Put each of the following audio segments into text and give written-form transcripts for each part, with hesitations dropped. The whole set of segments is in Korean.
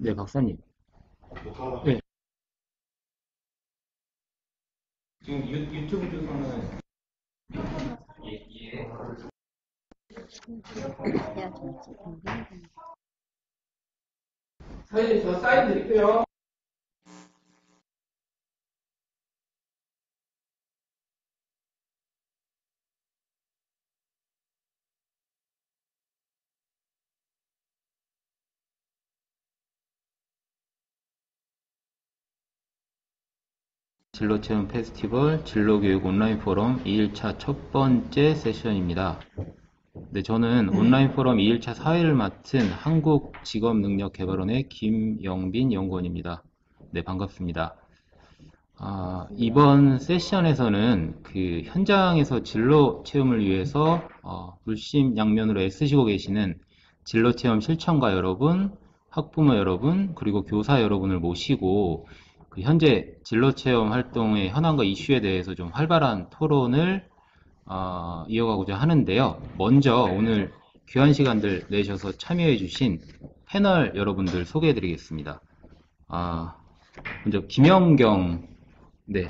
네, 박사님. 네. 지금 유튜브 주소는 해야 될지. 사진 저 사인 드릴게요. 진로체험 페스티벌 진로교육 온라인 포럼 2일차 첫 번째 세션입니다. 네, 저는 온라인 포럼 2일차 사회를 맡은 한국직업능력개발원의 김영빈 연구원입니다. 네, 반갑습니다. 이번 세션에서는 그 현장에서 진로 체험을 위해서 물심양면으로 애쓰시고 계시는 진로 체험 실천가 여러분, 학부모 여러분, 그리고 교사 여러분을 모시고 그 현재 진로 체험 활동의 현황과 이슈에 대해서 좀 활발한 토론을 이어가고자 하는데요. 먼저 오늘 귀한 시간들 내셔서 참여해 주신 패널 여러분들 소개해 드리겠습니다. 먼저 김영경 네,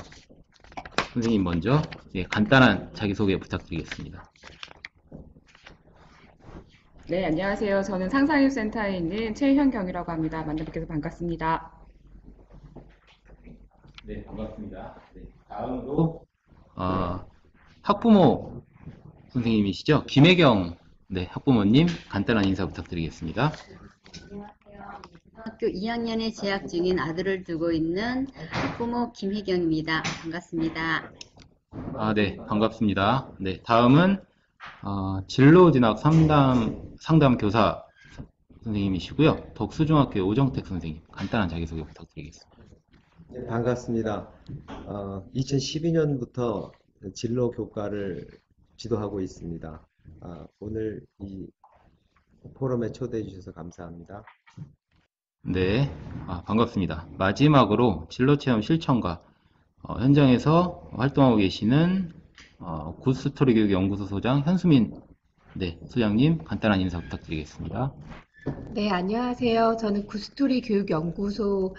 선생님 먼저 간단한 자기소개 부탁드리겠습니다. 네, 안녕하세요. 저는 상상입센터에 있는 최현경이라고 합니다. 만나뵙게 돼서 반갑습니다. 네, 반갑습니다. 네, 다음으로 학부모 선생님이시죠? 김혜경 학부모님 간단한 인사 부탁드리겠습니다. 학교 2학년에 재학 중인 아들을 두고 있는 학부모 김혜경입니다. 반갑습니다. 네, 반갑습니다. 네, 다음은 진로진학 상담 교사 선생님이시고요. 덕수중학교 오정택 선생님 간단한 자기소개 부탁드리겠습니다. 네, 반갑습니다. 2012년부터 진로 교과를 지도하고 있습니다. 오늘 이 포럼에 초대해 주셔서 감사합니다. 네, 반갑습니다. 마지막으로 진로체험 실천가 현장에서 활동하고 계시는 굿스토리 교육연구소 소장 현수민 소장님 간단한 인사 부탁드리겠습니다. 네, 안녕하세요. 저는 굿스토리 교육연구소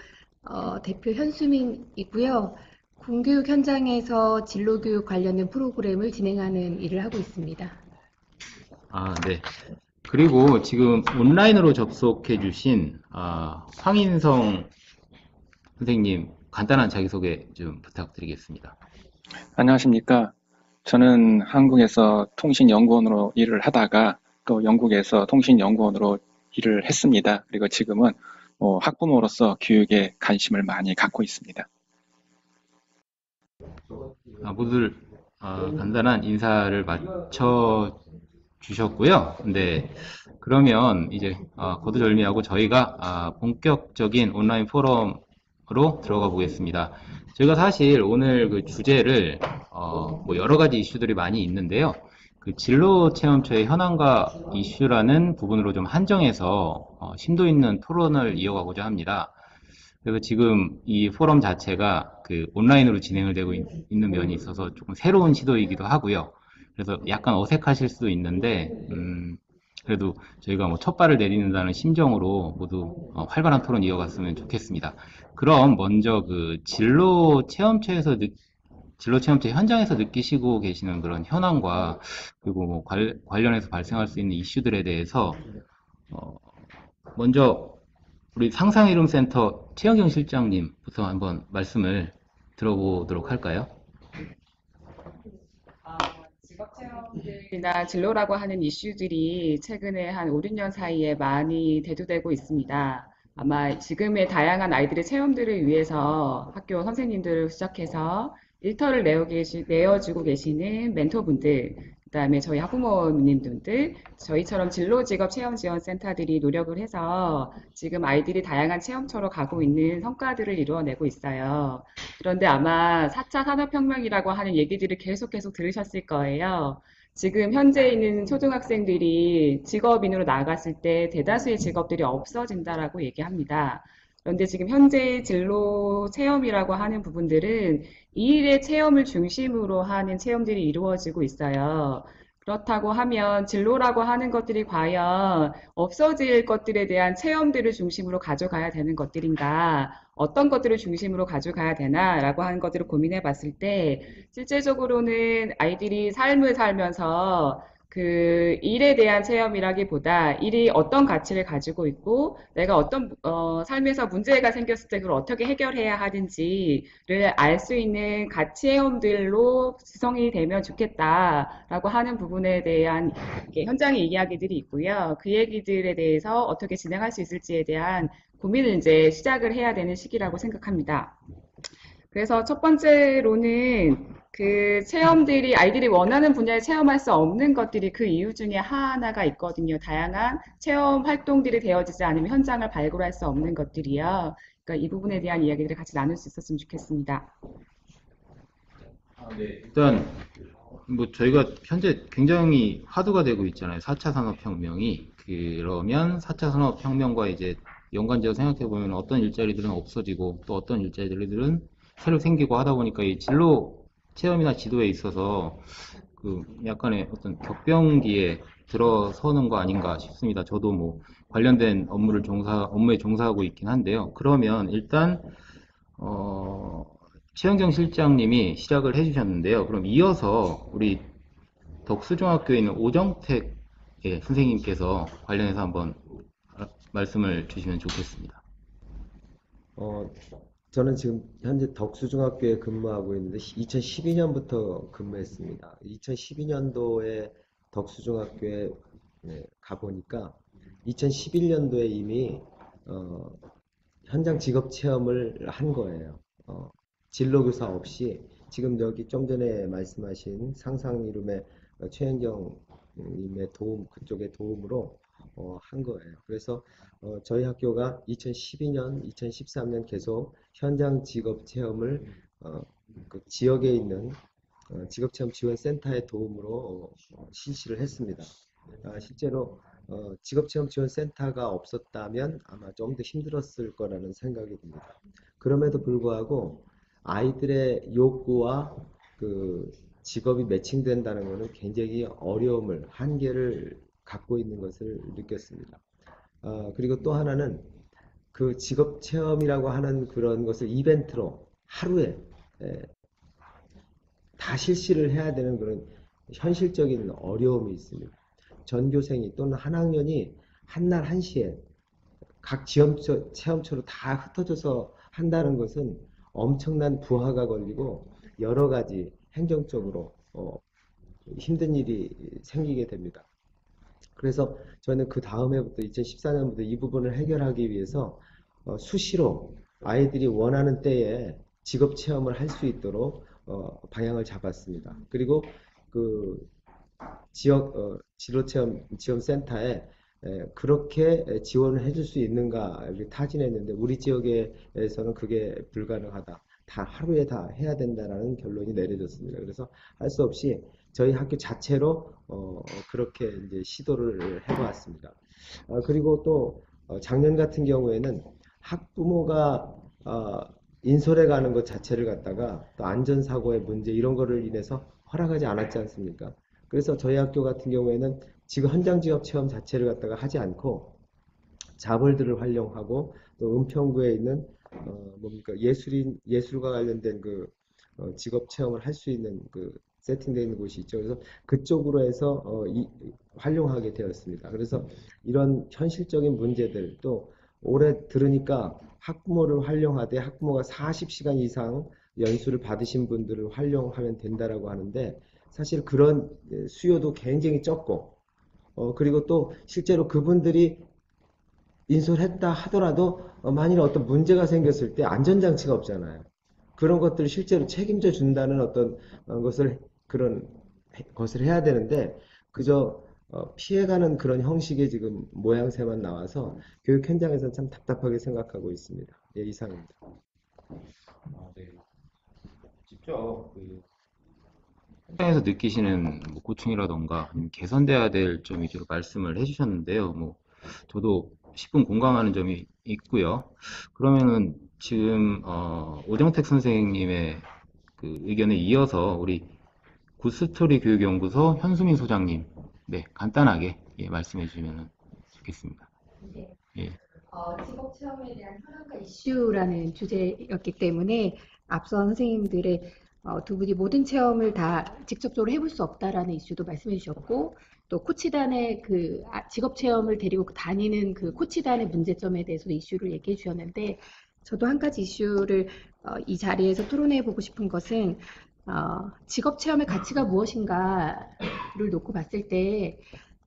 대표 현수민이고요. 공교육 현장에서 진로교육 관련된 프로그램을 진행하는 일을 하고 있습니다. 네. 그리고 지금 온라인으로 접속해 주신 황인성 선생님 간단한 자기소개 좀 부탁드리겠습니다. 안녕하십니까. 저는 한국에서 통신연구원으로 일을 하다가 또 영국에서 통신연구원으로 일을 했습니다. 그리고 지금은 학부모로서 교육에 관심을 많이 갖고 있습니다. 모두들 간단한 인사를 마쳐 주셨고요. 네, 그러면 이제 거두절미하고 저희가 본격적인 온라인 포럼으로 들어가 보겠습니다. 저희가 사실 오늘 그 주제를 뭐 여러 가지 이슈들이 많이 있는데요. 그 진로체험처의 현황과 이슈라는 부분으로 좀 한정해서 심도 있는 토론을 이어가고자 합니다. 그래서 지금 이 포럼 자체가 그 온라인으로 진행을 되고 있는 면이 있어서 조금 새로운 시도이기도 하고요. 그래서 약간 어색하실 수도 있는데 그래도 저희가 뭐 첫 발을 내딛는다는 심정으로 모두 활발한 토론 이어갔으면 좋겠습니다. 그럼 먼저 그 진로 체험처 현장에서 느끼시고 계시는 그런 현황과 그리고 뭐 관련해서 발생할 수 있는 이슈들에 대해서 먼저 우리 상상이룸센터 최영경 실장님부터 한번 말씀을 들어보도록 할까요? 직업체험들이나 진로라고 하는 이슈들이 최근에 한 5, 6년 사이에 많이 대두되고 있습니다. 아마 지금의 다양한 아이들의 체험들을 위해서 학교 선생님들을 시작해서 일터를 내어주고 계시는 멘토분들, 그다음에 저희 학부모님들, 저희처럼 진로직업체험지원센터들이 노력을 해서 지금 아이들이 다양한 체험처로 가고 있는 성과들을 이루어내고 있어요. 그런데 아마 4차 산업혁명이라고 하는 얘기들을 계속 들으셨을 거예요. 지금 현재 있는 초등학생들이 직업인으로 나갔을 때 대다수의 직업들이 없어진다라고 얘기합니다. 그런데 지금 현재 진로 체험이라고 하는 부분들은 이 일의 체험을 중심으로 하는 체험들이 이루어지고 있어요. 그렇다고 하면 진로라고 하는 것들이 과연 없어질 것들에 대한 체험들을 중심으로 가져가야 되는 것들인가, 어떤 것들을 중심으로 가져가야 되나라고 하는 것들을 고민해 봤을 때, 실제적으로는 아이들이 삶을 살면서 그 일에 대한 체험이라기보다 일이 어떤 가치를 가지고 있고 내가 어떤 삶에서 문제가 생겼을 때 그걸 어떻게 해결해야 하는지를 알 수 있는 가치 체험들로 지성이 되면 좋겠다라고 하는 부분에 대한 현장의 이야기들이 있고요. 그 얘기들에 대해서 어떻게 진행할 수 있을지에 대한 고민을 이제 시작을 해야 되는 시기라고 생각합니다. 그래서 첫 번째로는 그 체험들이 아이들이 원하는 분야에 체험할 수 없는 것들이 그 이유 중에 하나가 있거든요. 다양한 체험 활동들이 되어지지 않으면 현장을 발굴할 수 없는 것들이요. 그러니까 이 부분에 대한 이야기들을 같이 나눌 수 있었으면 좋겠습니다. 일단 뭐 저희가 현재 굉장히 화두가 되고 있잖아요. 4차 산업혁명이. 그러면 4차 산업혁명과 이제 연관지어 생각해 보면 어떤 일자리들은 없어지고 또 어떤 일자리들은 새로 생기고 하다 보니까 이 진로 체험이나 지도에 있어서 그 약간의 어떤 격변기에 들어서는 거 아닌가 싶습니다. 저도 뭐 관련된 업무에 종사하고 있긴 한데요. 그러면 일단 최영경 실장님이 시작을 해주셨는데요. 그럼 이어서 우리 덕수중학교에 있는 오정택 선생님께서 관련해서 한번 말씀을 주시면 좋겠습니다. 저는 지금 현재 덕수중학교에 근무하고 있는데 2012년부터 근무했습니다. 2012년도에 덕수중학교에 가보니까 2011년도에 이미 현장 직업 체험을 한 거예요. 진로교사 없이 지금 여기 좀 전에 말씀하신 상상 이름의 최현경 님의 도움, 그쪽의 도움으로 한 거예요. 그래서 저희 학교가 2012년, 2013년 계속 현장 직업 체험을 그 지역에 있는 직업체험 지원센터의 도움으로 실시를 했습니다. 실제로 직업체험 지원센터가 없었다면 아마 좀 더 힘들었을 거라는 생각이 듭니다. 그럼에도 불구하고 아이들의 욕구와 그 직업이 매칭된다는 것은 굉장히 어려움을, 한계를 갖고 있는 것을 느꼈습니다. 그리고 또 하나는 그 직업 체험이라고 하는 그런 것을 이벤트로 하루에 다 실시를 해야 되는 그런 현실적인 어려움이 있습니다. 전교생이 또는 한 학년이 한날 한시에 각 체험처로 다 흩어져서 한다는 것은 엄청난 부하가 걸리고 여러 가지 행정적으로 힘든 일이 생기게 됩니다. 그래서 저는 그 다음 해부터 2014년부터 이 부분을 해결하기 위해서 수시로 아이들이 원하는 때에 직업 체험을 할 수 있도록 방향을 잡았습니다. 그리고 그 지역 진로체험 지원센터에 그렇게 지원을 해줄 수 있는가 타진했는데 우리 지역에서는 그게 불가능하다. 다 하루에 다 해야 된다라는 결론이 내려졌습니다. 그래서 할 수 없이 저희 학교 자체로 그렇게 이제 시도를 해보았습니다. 그리고 또 작년 같은 경우에는 학부모가 인솔해 가는 것 자체를 갖다가 또 안전사고의 문제 이런 거를 인해서 허락하지 않았지 않습니까? 그래서 저희 학교 같은 경우에는 지금 현장 지업 체험 자체를 갖다가 하지 않고 자벌들을 활용하고 또 은평구에 있는 뭡니까 예술과 관련된 그 직업 체험을 할 수 있는 그 세팅되어 있는 곳이 있죠. 그래서 그쪽으로 해서 활용하게 되었습니다. 그래서 이런 현실적인 문제들 또 올해 들으니까 학부모를 활용하되 학부모가 40시간 이상 연수를 받으신 분들을 활용하면 된다라고 하는데 사실 그런 수요도 굉장히 적고 그리고 또 실제로 그분들이 인솔했다 하더라도 만일 어떤 문제가 생겼을 때 안전장치가 없잖아요. 그런 것들을 실제로 책임져 준다는 어떤 그런 것을 해야 되는데 그저 피해가는 그런 형식의 지금 모양새만 나와서 교육 현장에서는 참 답답하게 생각하고 있습니다. 예, 이상입니다. 네. 직접 그 현장에서 느끼시는 뭐 고충이라던가 아니면 개선돼야 될 점 위주로 말씀을 해주셨는데요. 뭐 저도 10분 공감하는 점이 있고요. 그러면은 지금 오정택 선생님의 그 의견에 이어서 우리 구스토리 교육연구소 현수민 소장님, 네, 간단하게 예, 말씀해 주시면 좋겠습니다. 네. 예. 직업 체험에 대한 현황과 이슈라는 주제였기 때문에 앞선 선생님들의 두 분이 모든 체험을 다 직접적으로 해볼 수 없다라는 이슈도 말씀해 주셨고, 또 코치단의 직업 체험을 데리고 다니는 그 코치단의 문제점에 대해서도 이슈를 얘기해 주셨는데, 저도 한 가지 이슈를 이 자리에서 토론해 보고 싶은 것은 직업 체험의 가치가 무엇인가를 놓고 봤을 때,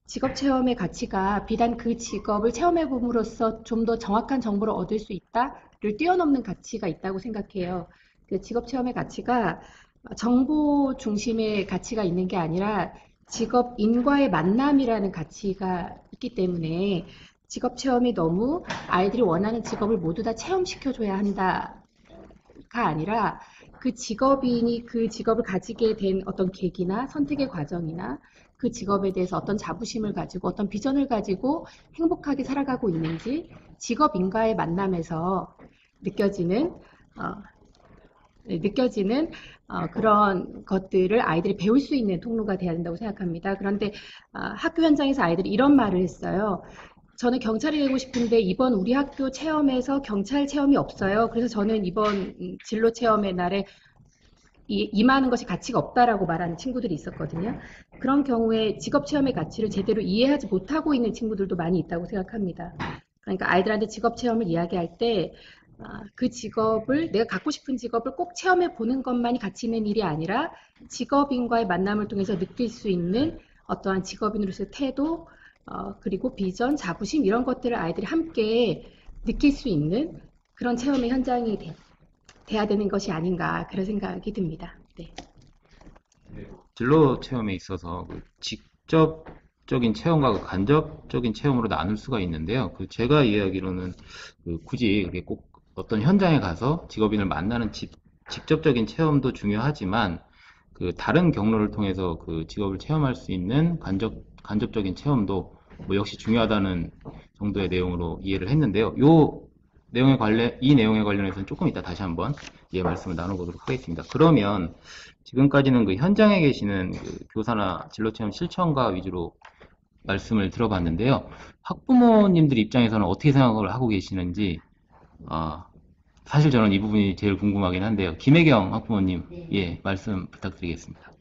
직업 체험의 가치가 비단 그 직업을 체험해 봄으로써 좀 더 정확한 정보를 얻을 수 있다를 뛰어넘는 가치가 있다고 생각해요. 그 직업 체험의 가치가 정보 중심의 가치가 있는 게 아니라 직업인과의 만남이라는 가치가 있기 때문에 직업 체험이 너무 아이들이 원하는 직업을 모두 다 체험시켜줘야 한다가 아니라 그 직업인이 그 직업을 가지게 된 어떤 계기나 선택의 과정이나 그 직업에 대해서 어떤 자부심을 가지고 어떤 비전을 가지고 행복하게 살아가고 있는지 직업인과의 만남에서 느껴지는 그런 것들을 아이들이 배울 수 있는 통로가 돼야 된다고 생각합니다. 그런데 학교 현장에서 아이들이 이런 말을 했어요. 저는 경찰이 되고 싶은데 이번 우리 학교 체험에서 경찰 체험이 없어요. 그래서 저는 이번 진로 체험의 날에 임하는 것이 가치가 없다라고 말하는 친구들이 있었거든요. 그런 경우에 직업 체험의 가치를 제대로 이해하지 못하고 있는 친구들도 많이 있다고 생각합니다. 그러니까 아이들한테 직업 체험을 이야기할 때 그 직업을 내가 갖고 싶은 직업을 꼭 체험해 보는 것만이 가치 있는 일이 아니라 직업인과의 만남을 통해서 느낄 수 있는 어떠한 직업인으로서의 태도, 그리고 비전, 자부심 이런 것들을 아이들이 함께 느낄 수 있는 그런 체험의 현장이 돼야 되는 것이 아닌가 그런 생각이 듭니다. 네. 진로 체험에 있어서 그 직접적인 체험과 그 간접적인 체험으로 나눌 수가 있는데요. 제가 이해하기로는 굳이 그게 꼭 어떤 현장에 가서 직업인을 만나는 직접적인 체험도 중요하지만 다른 경로를 통해서 그 직업을 체험할 수 있는 간접적인 체험도 뭐 역시 중요하다는 정도의 내용으로 이해를 했는데요. 이 내용에 관련해서는 조금 이따 다시 한번 말씀을 나눠보도록 하겠습니다. 그러면 지금까지는 그 현장에 계시는 교사나 진로체험 실천가 위주로 말씀을 들어봤는데요. 학부모님들 입장에서는 어떻게 생각을 하고 계시는지, 사실 저는 이 부분이 제일 궁금하긴 한데요. 김혜경 학부모님, 예, 말씀 부탁드리겠습니다.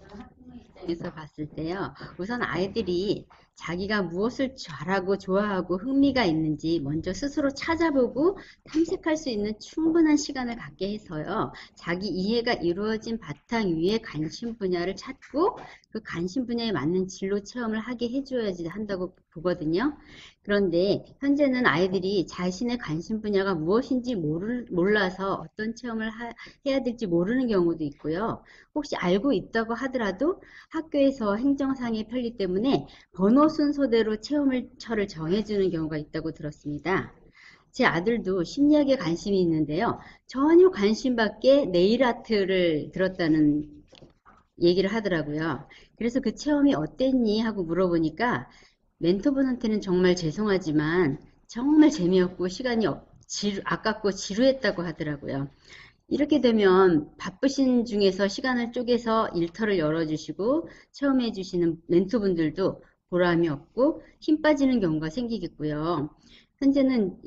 학부모 입장에서 봤을 때요. 우선 아이들이 자기가 무엇을 잘하고 좋아하고 흥미가 있는지 먼저 스스로 찾아보고 탐색할 수 있는 충분한 시간을 갖게 해서요. 자기 이해가 이루어진 바탕 위에 관심 분야를 찾고 그 관심 분야에 맞는 진로 체험을 하게 해줘야지 한다고 보거든요. 그런데 현재는 아이들이 자신의 관심 분야가 무엇인지 몰라서 어떤 체험을 해야 될지 모르는 경우도 있고요. 혹시 알고 있다고 하더라도 학교에서 행정상의 편리 때문에 번호 순서대로 체험처를 정해주는 경우가 있다고 들었습니다. 제 아들도 심리학에 관심이 있는데요. 전혀 관심 밖에 네일 아트를 들었다는 얘기를 하더라고요. 그래서 그 체험이 어땠니? 하고 물어보니까 멘토분한테는 정말 죄송하지만 정말 재미없고 시간이 아깝고 지루했다고 하더라고요. 이렇게 되면 바쁘신 중에서 시간을 쪼개서 일터를 열어주시고 체험해 주시는 멘토분들도 보람이 없고 힘 빠지는 경우가 생기겠고요. 현재는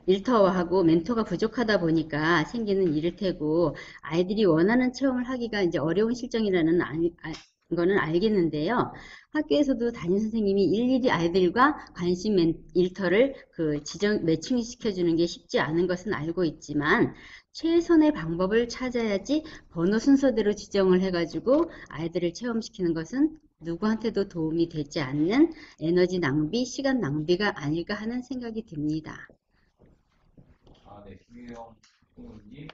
일터하고 멘토가 부족하다 보니까 생기는 일일 테고 아이들이 원하는 체험을 하기가 이제 어려운 실정이라는 거는 알겠는데요. 학교에서도 담임 선생님이 일일이 아이들과 관심 일터를 매칭시켜주는 게 쉽지 않은 것은 알고 있지만 최선의 방법을 찾아야지 번호 순서대로 지정을 해가지고 아이들을 체험시키는 것은 누구한테도 도움이 되지 않는 에너지 낭비, 시간 낭비가 아닐까 하는 생각이 듭니다. 네, 김혜경 부모님.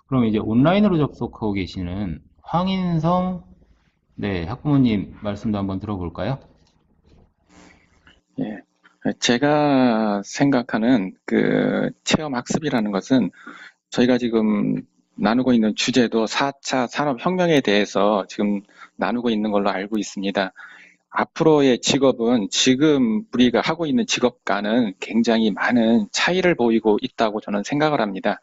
그럼 이제 온라인으로 접속하고 계시는 황인성 학부모님 말씀도 한번 들어볼까요? 예. 제가 생각하는 그 체험 학습이라는 것은 저희가 지금 나누고 있는 주제도 4차 산업혁명에 대해서 지금 나누고 있는 걸로 알고 있습니다. 앞으로의 직업은 지금 우리가 하고 있는 직업과는 굉장히 많은 차이를 보이고 있다고 저는 생각을 합니다.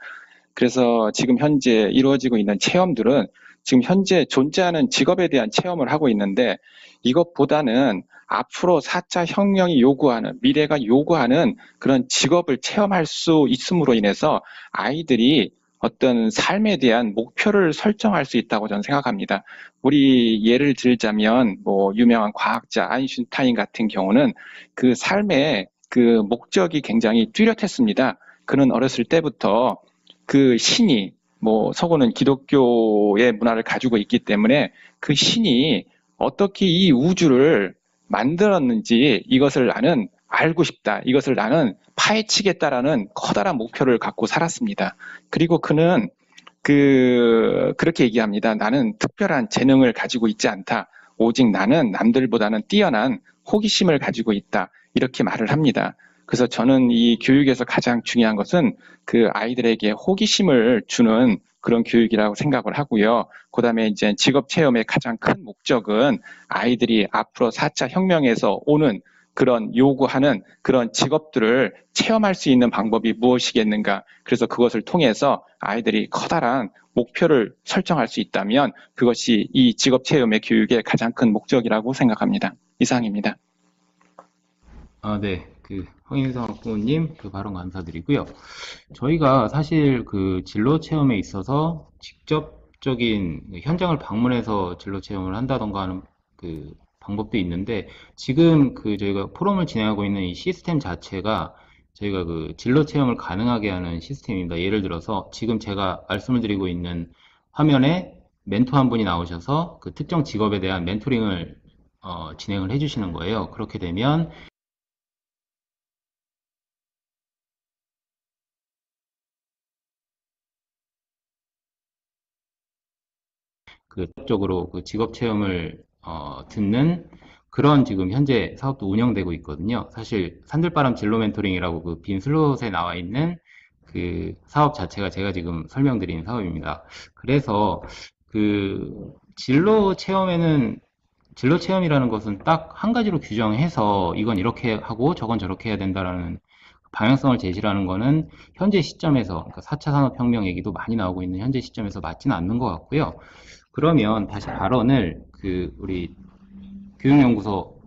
그래서 지금 현재 이루어지고 있는 체험들은 지금 현재 존재하는 직업에 대한 체험을 하고 있는데 이것보다는 앞으로 4차 혁명이 요구하는, 미래가 요구하는 그런 직업을 체험할 수 있음으로 인해서 아이들이 어떤 삶에 대한 목표를 설정할 수 있다고 저는 생각합니다. 우리 예를 들자면 뭐 유명한 과학자 아인슈타인 같은 경우는 그 삶의 그 목적이 굉장히 뚜렷했습니다. 그는 어렸을 때부터 그 신이 뭐 서구는 기독교의 문화를 가지고 있기 때문에 그 신이 어떻게 이 우주를 만들었는지 이것을 나는 알고 싶다. 이것을 나는 파헤치겠다라는 커다란 목표를 갖고 살았습니다. 그리고 그는 그렇게 얘기합니다. 나는 특별한 재능을 가지고 있지 않다. 오직 나는 남들보다는 뛰어난 호기심을 가지고 있다. 이렇게 말을 합니다. 그래서 저는 이 교육에서 가장 중요한 것은 그 아이들에게 호기심을 주는 그런 교육이라고 생각을 하고요. 그 다음에 이제 직업 체험의 가장 큰 목적은 아이들이 앞으로 4차 혁명에서 오는 그런 요구하는 그런 직업들을 체험할 수 있는 방법이 무엇이겠는가. 그래서 그것을 통해서 아이들이 커다란 목표를 설정할 수 있다면 그것이 이 직업 체험의 교육의 가장 큰 목적이라고 생각합니다. 이상입니다. 네. 황인성 학부모님 발언 감사드리고요. 저희가 사실 진로 체험에 있어서 직접적인 현장을 방문해서 진로 체험을 한다던가 하는 방법도 있는데 지금 저희가 포럼을 진행하고 있는 이 시스템 자체가 저희가 진로 체험을 가능하게 하는 시스템입니다. 예를 들어서 지금 제가 말씀을 드리고 있는 화면에 멘토 한 분이 나오셔서 그 특정 직업에 대한 멘토링을 진행을 해주시는 거예요. 그렇게 되면 적으로 직업 체험을 듣는 그런 지금 현재 사업도 운영되고 있거든요. 사실 산들바람 진로 멘토링이라고 빈 슬롯에 나와 있는 사업 자체가 제가 지금 설명드린 사업입니다. 그래서 진로 체험이라는 것은 딱 한 가지로 규정해서 이건 이렇게 하고 저건 저렇게 해야 된다라는 방향성을 제시하는 거는 현재 시점에서, 그러니까 4차 산업혁명 얘기도 많이 나오고 있는 현재 시점에서 맞지는 않는 것 같고요. 그러면 다시 발언을 우리 교육연구소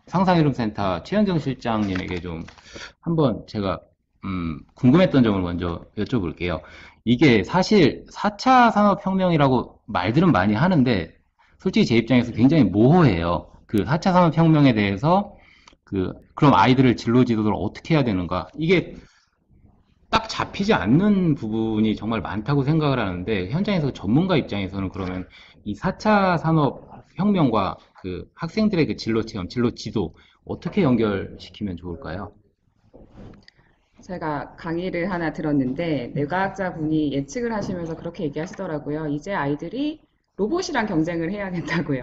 상상이룸센터 최현경 실장님에게 좀 한번 제가 궁금했던 점을 먼저 여쭤볼게요. 이게 사실 4차 산업혁명이라고 말들은 많이 하는데 솔직히 제 입장에서 굉장히 모호해요. 4차 산업혁명에 대해서 그럼 아이들을 진로 지도를 어떻게 해야 되는가, 이게 딱 잡히지 않는 부분이 정말 많다고 생각을 하는데 현장에서 전문가 입장에서는 그러면 이 4차 산업혁명과 학생들의 진로 체험, 진로 지도 어떻게 연결시키면 좋을까요? 제가 강의를 하나 들었는데 뇌과학자 분이 예측을 하시면서 그렇게 얘기하시더라고요. 이제 아이들이 로봇이랑 경쟁을 해야 된다고요.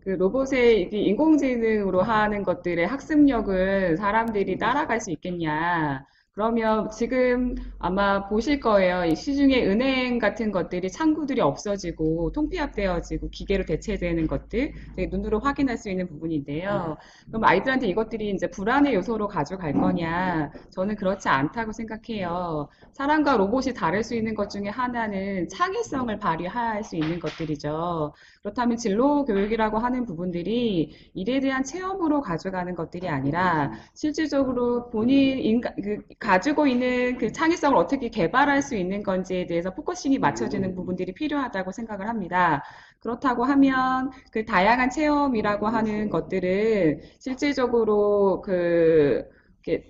로봇의 인공지능으로 하는 것들의 학습력을 사람들이 따라갈 수 있겠냐. 그러면 지금 아마 보실 거예요. 이 시중에 은행 같은 것들이 창구들이 없어지고 통폐합되어지고 기계로 대체되는 것들, 되게 눈으로 확인할 수 있는 부분인데요. 그럼 아이들한테 이것들이 이제 불안의 요소로 가져갈 거냐? 저는 그렇지 않다고 생각해요. 사람과 로봇이 다를 수 있는 것 중에 하나는 창의성을 발휘할 수 있는 것들이죠. 그렇다면 진로 교육이라고 하는 부분들이 일에 대한 체험으로 가져가는 것들이 아니라 실질적으로 본인 가지고 있는 창의성을 어떻게 개발할 수 있는 건지에 대해서 포커싱이 맞춰지는 부분들이 필요하다고 생각을 합니다. 그렇다고 하면 다양한 체험이라고 하는 것들은 실질적으로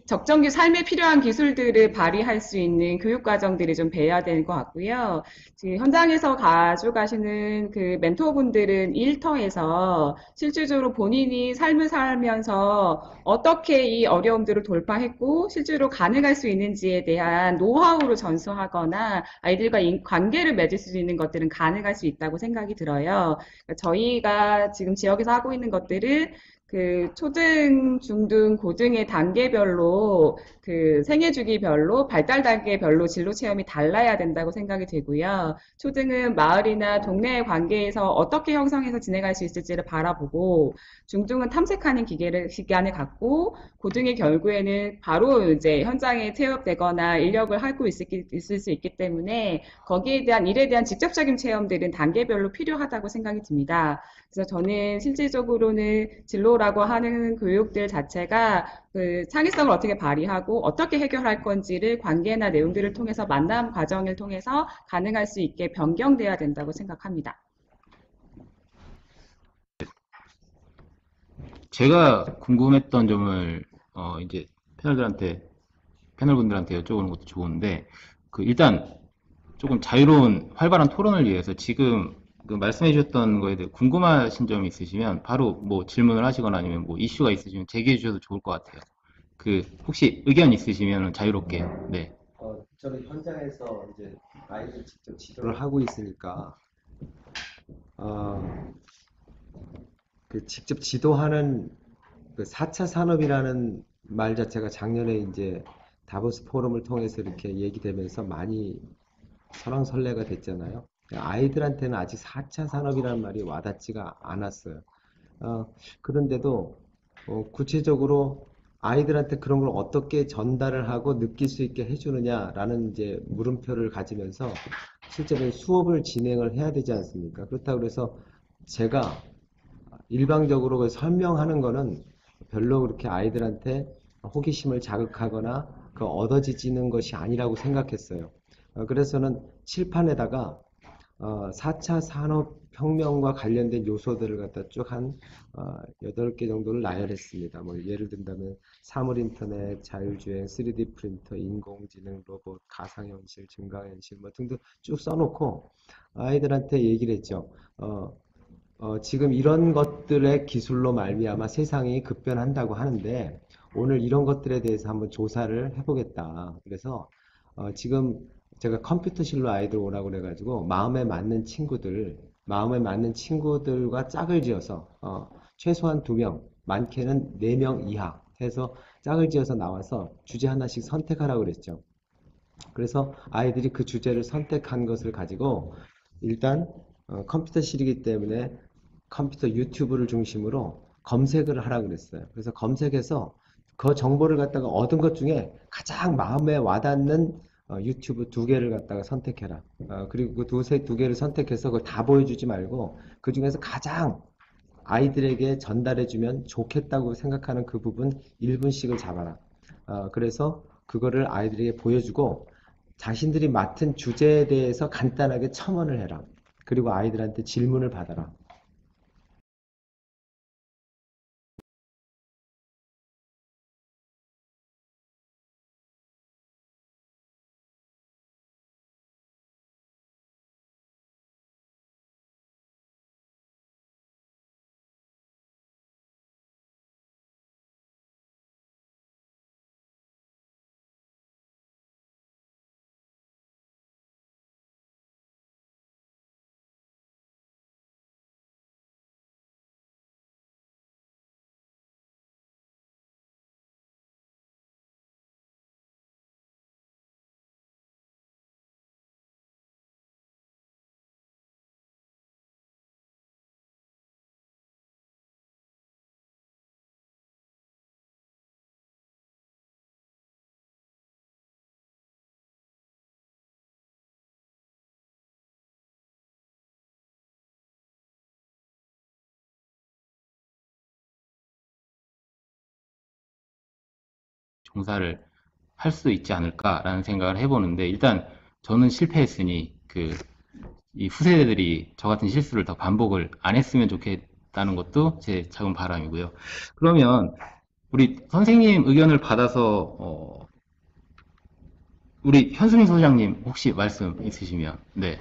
적정기 삶에 필요한 기술들을 발휘할 수 있는 교육 과정들이 좀 배워야 되는 것 같고요. 지금 현장에서 가져가시는 멘토분들은 일터에서 실질적으로 본인이 삶을 살면서 어떻게 이 어려움들을 돌파했고 실제로 가능할 수 있는지에 대한 노하우를 전수하거나 아이들과 관계를 맺을 수 있는 것들은 가능할 수 있다고 생각이 들어요. 그러니까 저희가 지금 지역에서 하고 있는 것들은 그 초등, 중등, 고등의 단계별로 그 생애 주기별로 발달 단계별로 진로 체험이 달라야 된다고 생각이 되고요. 초등은 마을이나 동네의 관계에서 어떻게 형성해서 진행할 수 있을지를 바라보고, 중등은 탐색하는 기간을 갖고, 고등의 결국에는 바로 이제 현장에 체업되거나 인력을 하고 있을 수 있기 때문에 거기에 대한 일에 대한 직접적인 체험들은 단계별로 필요하다고 생각이 듭니다. 그래서 저는 실질적으로는 진로라고 하는 교육들 자체가 그 창의성을 어떻게 발휘하고 어떻게 해결할 건지를 관계나 내용들을 통해서 만남 과정을 통해서 가능할 수 있게 변경돼야 된다고 생각합니다. 제가 궁금했던 점을 이제 패널분들한테 여쭤보는 것도 좋은데, 그 일단 조금 자유로운 활발한 토론을 위해서 지금 그 말씀해 주셨던 거에 대해 궁금하신 점이 있으시면 바로 뭐 질문을 하시거나 아니면 뭐 이슈가 있으시면 제기해 주셔도 좋을 것 같아요. 그 혹시 의견 있으시면 자유롭게. 네. 저는 현장에서 이제 아이들 직접 지도를 하고 있으니까 그 직접 지도하는 그 4차 산업이라는 말 자체가 작년에 이제 다보스 포럼을 통해서 이렇게 얘기되면서 많이 설왕설래가 됐잖아요. 아이들한테는 아직 4차 산업이라는 말이 와닿지가 않았어요. 그런데도 구체적으로 아이들한테 그런 걸 어떻게 전달을 하고 느낄 수 있게 해주느냐라는 이제 물음표를 가지면서 실제로 수업을 진행을 해야 되지 않습니까? 그렇다고 해서 제가 일방적으로 설명하는 거는 별로 그렇게 아이들한테 호기심을 자극하거나 그 얻어지지는 것이 아니라고 생각했어요. 그래서는 칠판에다가 4차 산업혁명과 관련된 요소들을 갖다 쭉 한 8개 정도를 나열했습니다. 뭐 예를 든다면 사물인터넷, 자율주행, 3D 프린터, 인공지능, 로봇, 가상현실, 증강현실 뭐 등등 쭉 써놓고 아이들한테 얘기를 했죠. 지금 이런 것들의 기술로 말미암아 세상이 급변한다고 하는데 오늘 이런 것들에 대해서 한번 조사를 해보겠다. 그래서 지금 제가 컴퓨터실로 아이들 오라고 그래가지고 마음에 맞는 친구들과 짝을 지어서 최소한 2명, 많게는 4명 이하 해서 짝을 지어서 나와서 주제 하나씩 선택하라고 그랬죠. 그래서 아이들이 그 주제를 선택한 것을 가지고 일단 컴퓨터실이기 때문에 컴퓨터 유튜브를 중심으로 검색을 하라고 그랬어요. 그래서 검색해서 그 정보를 갖다가 얻은 것 중에 가장 마음에 와닿는 유튜브 2개를 갖다가 선택해라. 그리고 그 2개를 선택해서 그걸 다 보여주지 말고 그 중에서 가장 아이들에게 전달해주면 좋겠다고 생각하는 그 부분 1분씩을 잡아라. 그래서 그거를 아이들에게 보여주고 자신들이 맡은 주제에 대해서 간단하게 첨언을 해라. 그리고 아이들한테 질문을 받아라. 종사를 할 수 있지 않을까라는 생각을 해보는데, 일단 저는 실패했으니 이 후세대들이 저 같은 실수를 더 반복을 안 했으면 좋겠다는 것도 제 작은 바람이고요. 그러면 우리 선생님 의견을 받아서 우리 현수민 소장님 혹시 말씀 있으시면. 네.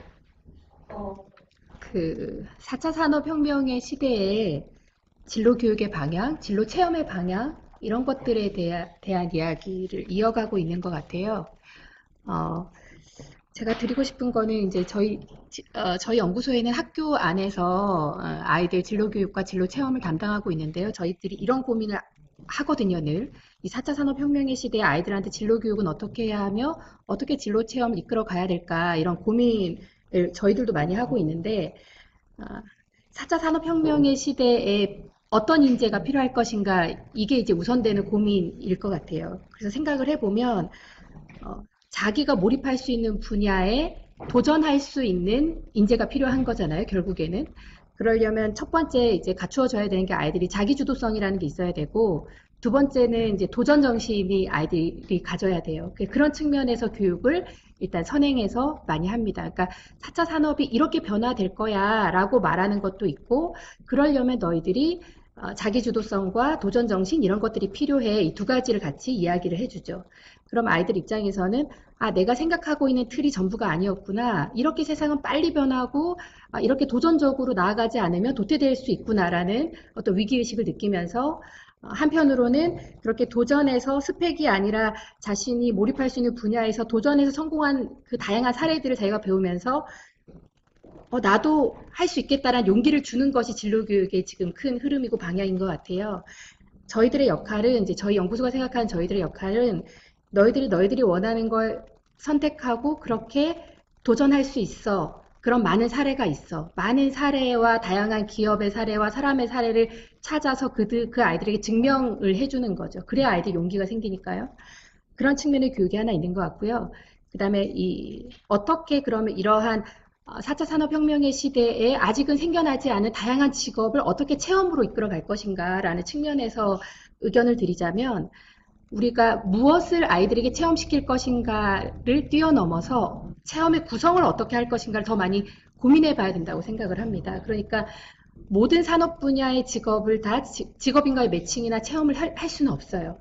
그 4차 산업혁명의 시대에 진로 교육의 방향, 진로 체험의 방향, 이런 것들에 대한 이야기를 이어가고 있는 것 같아요. 제가 드리고 싶은 거는 이제 저희 연구소에는 학교 안에서 아이들 진로 교육과 진로 체험을 담당하고 있는데요. 저희들이 이런 고민을 하거든요, 늘. 이 4차 산업혁명의 시대에 아이들한테 진로 교육은 어떻게 해야 하며 어떻게 진로 체험을 이끌어 가야 될까 이런 고민을 저희들도 많이 하고 있는데 4차 산업혁명의 시대에 어떤 인재가 필요할 것인가 이게 이제 우선되는 고민일 것 같아요. 그래서 생각을 해보면 자기가 몰입할 수 있는 분야에 도전할 수 있는 인재가 필요한 거잖아요, 결국에는. 그러려면 첫 번째 이제 갖추어져야 되는 게 아이들이 자기주도성이라는 게 있어야 되고, 두 번째는 이제 도전 정신이 아이들이 가져야 돼요. 그런 측면에서 교육을 일단 선행해서 많이 합니다. 그러니까 4차 산업이 이렇게 변화될 거야 라고 말하는 것도 있고, 그러려면 너희들이 자기주도성과 도전 정신 이런 것들이 필요해. 이 두 가지를 같이 이야기를 해주죠. 그럼 아이들 입장에서는 내가 생각하고 있는 틀이 전부가 아니었구나. 이렇게 세상은 빨리 변하고 이렇게 도전적으로 나아가지 않으면 도태될 수 있구나라는 어떤 위기의식을 느끼면서 한편으로는 그렇게 도전해서 스펙이 아니라 자신이 몰입할 수 있는 분야에서 도전해서 성공한 그 다양한 사례들을 자기가 배우면서 나도 할 수 있겠다라는 용기를 주는 것이 진로교육의 지금 큰 흐름이고 방향인 것 같아요. 저희들의 역할은, 이제 저희 연구소가 생각하는 저희들의 역할은 너희들이 원하는 걸 선택하고 그렇게 도전할 수 있어. 그런 많은 사례가 있어. 많은 사례와 다양한 기업의 사례와 사람의 사례를 찾아서 그 아이들에게 증명을 해주는 거죠. 그래야 아이들 용기가 생기니까요. 그런 측면의 교육이 하나 있는 것 같고요. 그 다음에 어떻게 그러면 이러한 4차 산업혁명의 시대에 아직은 생겨나지 않은 다양한 직업을 어떻게 체험으로 이끌어 갈 것인가라는 측면에서 의견을 드리자면 우리가 무엇을 아이들에게 체험시킬 것인가를 뛰어넘어서 체험의 구성을 어떻게 할 것인가를 더 많이 고민해 봐야 된다고 생각을 합니다. 그러니까 모든 산업 분야의 직업을 다 직업인과의 매칭이나 체험을 할 수는 없어요.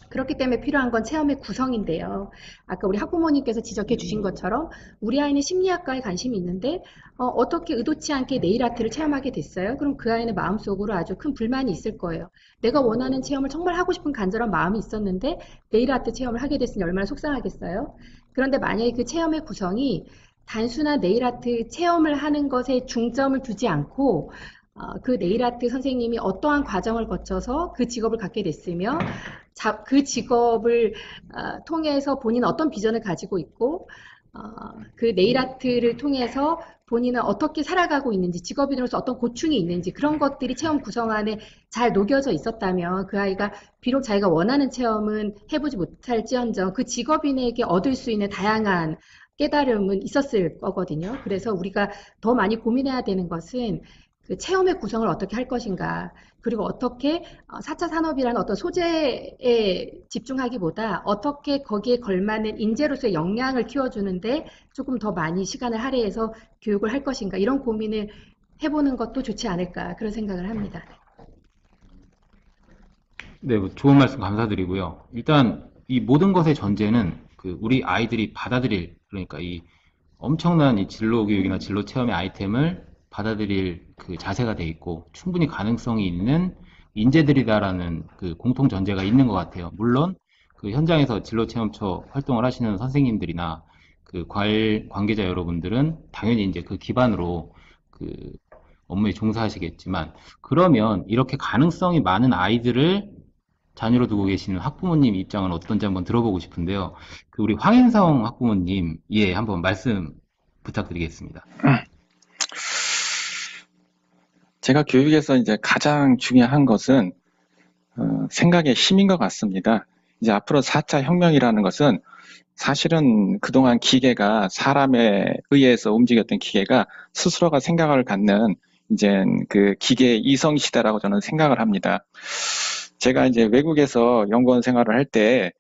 그렇기 때문에 필요한 건 체험의 구성인데요. 아까 우리 학부모님께서 지적해 주신 것처럼 우리 아이는 심리학과에 관심이 있는데 어떻게 의도치 않게 네일 아트를 체험하게 됐어요. 그럼 그 아이는 마음속으로 아주 큰 불만이 있을 거예요. 내가 원하는 체험을 정말 하고 싶은 간절한 마음이 있었는데 네일 아트 체험을 하게 됐으니 얼마나 속상하겠어요. 그런데 만약에 그 체험의 구성이 단순한 네일 아트 체험을 하는 것에 중점을 두지 않고 그 네일 아트 선생님이 어떠한 과정을 거쳐서 그 직업을 갖게 됐으며 그 직업을 통해서 본인은 어떤 비전을 가지고 있고 그 네일 아트를 통해서 본인은 어떻게 살아가고 있는지, 직업인으로서 어떤 고충이 있는지 그런 것들이 체험 구성 안에 잘 녹여져 있었다면 그 아이가 비록 자기가 원하는 체험은 해보지 못할지언정 그 직업인에게 얻을 수 있는 다양한 깨달음은 있었을 거거든요. 그래서 우리가 더 많이 고민해야 되는 것은 그 체험의 구성을 어떻게 할 것인가, 그리고 어떻게 4차 산업이라는 어떤 소재에 집중하기보다 어떻게 거기에 걸맞는 인재로서의 역량을 키워주는데 조금 더 많이 시간을 할애해서 교육을 할 것인가, 이런 고민을 해보는 것도 좋지 않을까, 그런 생각을 합니다. 네, 좋은 말씀 감사드리고요. 일단 이 모든 것의 전제는 우리 아이들이 받아들일, 그러니까 이 엄청난 이 진로 교육이나 진로 체험의 아이템을 받아들일 그 자세가 돼 있고 충분히 가능성이 있는 인재들이다라는 그 공통 전제가 있는 것 같아요. 물론 그 현장에서 진로 체험처 활동을 하시는 선생님들이나 그 관계자 여러분들은 당연히 이제 그 기반으로 그 업무에 종사하시겠지만, 그러면 이렇게 가능성이 많은 아이들을 자녀로 두고 계시는 학부모님 입장은 어떤지 한번 들어보고 싶은데요. 우리 황현성 학부모님, 한번 말씀 부탁드리겠습니다. 제가 교육에서 이제 가장 중요한 것은 생각의 힘인 것 같습니다. 이제 앞으로 4차 혁명이라는 것은 사실은 그동안 기계가, 사람에 의해서 움직였던 기계가 스스로가 생각을 갖는 이제 그 기계 이성 시대라고 저는 생각을 합니다. 제가 이제 외국에서 연구원 생활을 할 때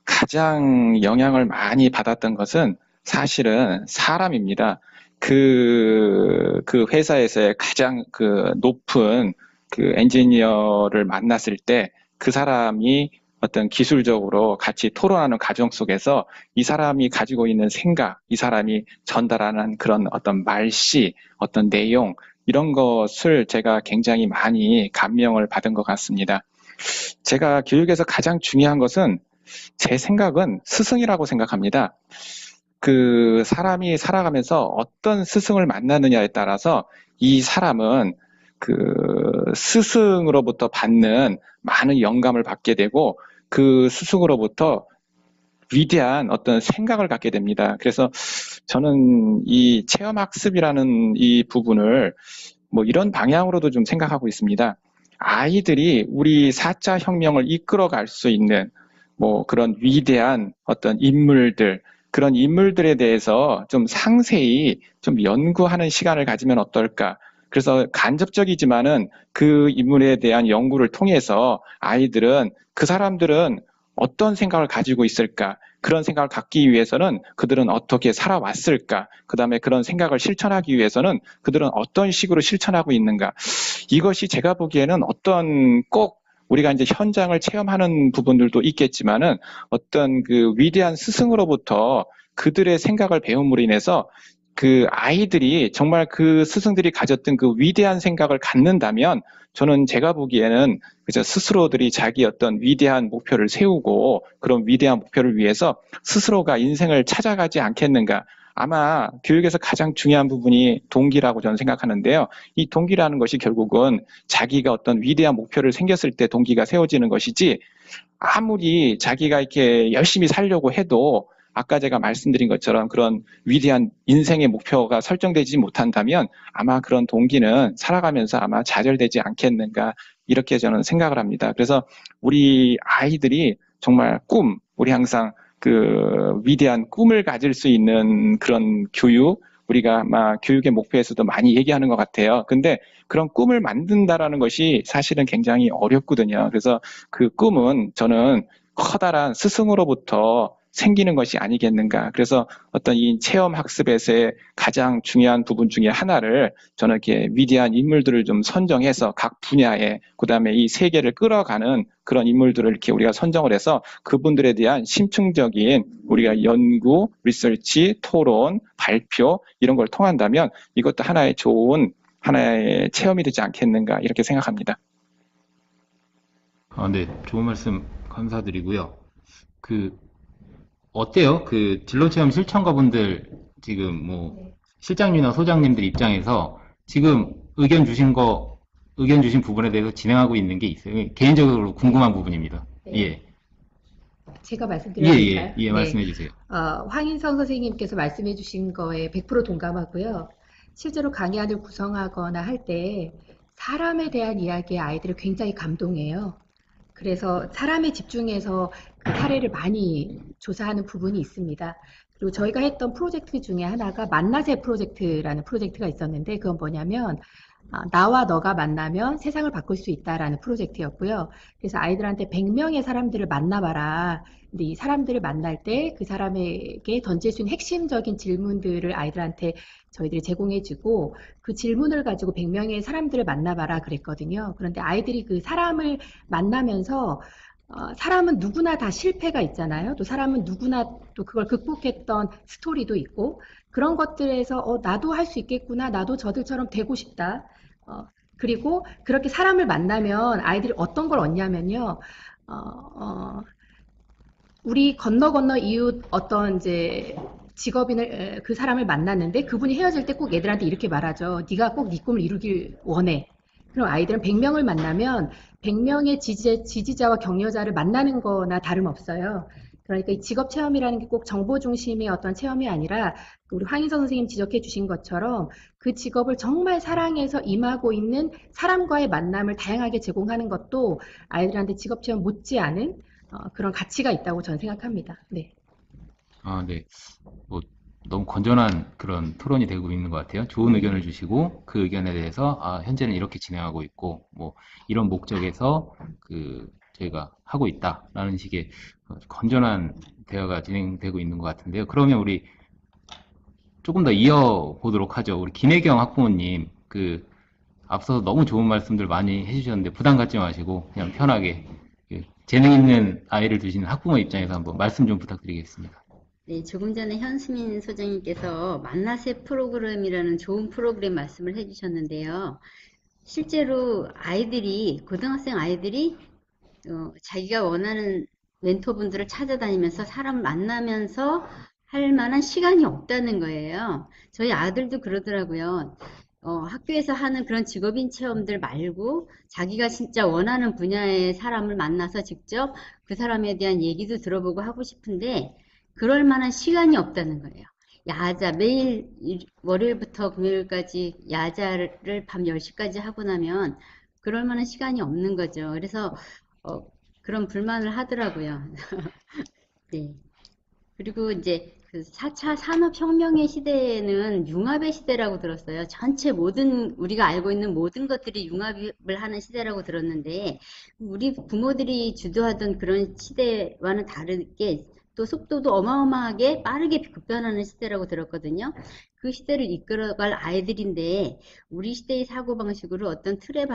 가장 영향을 많이 받았던 것은 사실은 사람입니다. 그 회사에서의 가장 높은 엔지니어를 만났을 때 그 사람이 어떤 기술적으로 같이 토론하는 과정 속에서 이 사람이 가지고 있는 생각, 이 사람이 전달하는 그런 어떤 말씨, 어떤 내용, 이런 것을 제가 굉장히 많이 감명을 받은 것 같습니다. 제가 교육에서 가장 중요한 것은 제 생각은 스승이라고 생각합니다. 그 사람이 살아가면서 어떤 스승을 만나느냐에 따라서 이 사람은 그 스승으로부터 받는 많은 영감을 받게 되고 그 스승으로부터 위대한 어떤 생각을 갖게 됩니다. 그래서 저는 이 체험학습이라는 이 부분을 뭐 이런 방향으로도 좀 생각하고 있습니다. 아이들이 우리 4차 혁명을 이끌어갈 수 있는 뭐 그런 위대한 어떤 인물들, 그런 인물들에 대해서 좀 상세히 좀 연구하는 시간을 가지면 어떨까? 그래서 간접적이지만은 그 인물에 대한 연구를 통해서 아이들은 그 사람들은 어떤 생각을 가지고 있을까? 그런 생각을 갖기 위해서는 그들은 어떻게 살아왔을까? 그 다음에 그런 생각을 실천하기 위해서는 그들은 어떤 식으로 실천하고 있는가? 이것이 제가 보기에는 어떤 꼭 우리가 이제 현장을 체험하는 부분들도 있겠지만은 어떤 그 위대한 스승으로부터 그들의 생각을 배움으로 인해서 그 아이들이 정말 그 스승들이 가졌던 그 위대한 생각을 갖는다면 저는 제가 보기에는 그저 스스로들이 자기 어떤 위대한 목표를 세우고 그런 위대한 목표를 위해서 스스로가 인생을 찾아가지 않겠는가. 아마 교육에서 가장 중요한 부분이 동기라고 저는 생각하는데요. 이 동기라는 것이 결국은 자기가 어떤 위대한 목표를 생겼을 때 동기가 세워지는 것이지 아무리 자기가 이렇게 열심히 살려고 해도 아까 제가 말씀드린 것처럼 그런 위대한 인생의 목표가 설정되지 못한다면 아마 그런 동기는 살아가면서 아마 좌절되지 않겠는가 이렇게 저는 생각을 합니다. 그래서 우리 아이들이 정말 우리 항상 그 위대한 꿈을 가질 수 있는 그런 교육, 우리가 아마 교육의 목표에서도 많이 얘기하는 것 같아요. 근데 그런 꿈을 만든다라는 것이 사실은 굉장히 어렵거든요. 그래서 그 꿈은 저는 커다란 스승으로부터 생기는 것이 아니겠는가. 그래서 어떤 이 체험 학습에서의 가장 중요한 부분 중에 하나를 저는 이렇게 위대한 인물들을 좀 선정해서 각 분야에 그다음에 이 세계를 끌어가는 그런 인물들을 이렇게 우리가 선정을 해서 그분들에 대한 심층적인 우리가 연구, 리서치, 토론, 발표 이런 걸 통한다면 이것도 하나의 좋은 하나의 체험이 되지 않겠는가 이렇게 생각합니다. 네, 좋은 말씀 감사드리고요. 어때요? 진로체험 실천가분들 지금 뭐 실장님이나 소장님들 입장에서 지금 의견 주신 부분에 대해서 진행하고 있는 게 있어요. 개인적으로 궁금한 부분입니다. 네. 예. 제가 말씀드려도 될까요? 예, 네. 말씀해 주세요. 황인성 선생님께서 말씀해 주신 거에 100% 동감하고요. 실제로 강의안을 구성하거나 할 때 사람에 대한 이야기에 아이들을 굉장히 감동해요. 그래서 사람에 집중해서 그 사례를 많이 조사하는 부분이 있습니다. 그리고 저희가 했던 프로젝트 중에 하나가 만나세 프로젝트라는 프로젝트가 있었는데 그건 뭐냐면 나와 너가 만나면 세상을 바꿀 수 있다라는 프로젝트였고요. 그래서 아이들한테 100명의 사람들을 만나봐라. 근데 이 사람들을 만날 때 그 사람에게 던질 수 있는 핵심적인 질문들을 아이들한테 저희들이 제공해주고 그 질문을 가지고 100명의 사람들을 만나봐라 그랬거든요. 그런데 아이들이 그 사람을 만나면서 사람은 누구나 다 실패가 있잖아요. 또 사람은 누구나 또 그걸 극복했던 스토리도 있고 그런 것들에서 나도 할 수 있겠구나. 나도 저들처럼 되고 싶다. 그리고 그렇게 사람을 만나면 아이들이 어떤 걸 얻냐면요. 우리 건너 이웃 어떤 이제 직업인을 그 사람을 만났는데 그분이 헤어질 때 꼭 애들한테 이렇게 말하죠. 네가 꼭 네 꿈을 이루길 원해. 그럼 아이들은 100명을 만나면 100명의 지지자와 격려자를 만나는 거나 다름없어요. 그러니까 이 직업 체험이라는 게 꼭 정보 중심의 어떤 체험이 아니라 우리 황인선 선생님 지적해 주신 것처럼 그 직업을 정말 사랑해서 임하고 있는 사람과의 만남을 다양하게 제공하는 것도 아이들한테 직업 체험 못지않은 그런 가치가 있다고 저는 생각합니다. 네. 네. 너무 건전한 그런 토론이 되고 있는 것 같아요. 좋은 의견을 주시고 그 의견에 대해서 현재는 이렇게 진행하고 있고 뭐 이런 목적에서 저희가 하고 있다라는 식의 건전한 대화가 진행되고 있는 것 같은데요. 그러면 우리 조금 더 이어보도록 하죠. 우리 김혜경 학부모님 앞서서 너무 좋은 말씀들 많이 해주셨는데 부담 갖지 마시고 그냥 편하게 재능 있는 아이를 두시는 학부모 입장에서 한번 말씀 좀 부탁드리겠습니다. 네, 조금 전에 현수민 소장님께서 만나세 프로그램이라는 좋은 프로그램 말씀을 해주셨는데요. 실제로 고등학생 아이들이 자기가 원하는 멘토분들을 찾아다니면서 사람을 만나면서 할 만한 시간이 없다는 거예요. 저희 아들도 그러더라고요. 학교에서 하는 그런 직업인 체험들 말고 자기가 진짜 원하는 분야의 사람을 만나서 직접 그 사람에 대한 얘기도 들어보고 하고 싶은데 그럴 만한 시간이 없다는 거예요. 야자, 매일 월요일부터 금요일까지 야자를 밤 10시까지 하고 나면 그럴 만한 시간이 없는 거죠. 그래서 그런 불만을 하더라고요. 네. 그리고 이제 그 4차 산업혁명의 시대에는 융합의 시대라고 들었어요. 전체 모든, 우리가 알고 있는 모든 것들이 융합을 하는 시대라고 들었는데, 우리 부모들이 주도하던 그런 시대와는 다르게 또 속도도 어마어마하게 빠르게 급변하는 시대라고 들었거든요. 그 시대를 이끌어갈 아이들인데, 우리 시대의 사고방식으로 어떤 틀에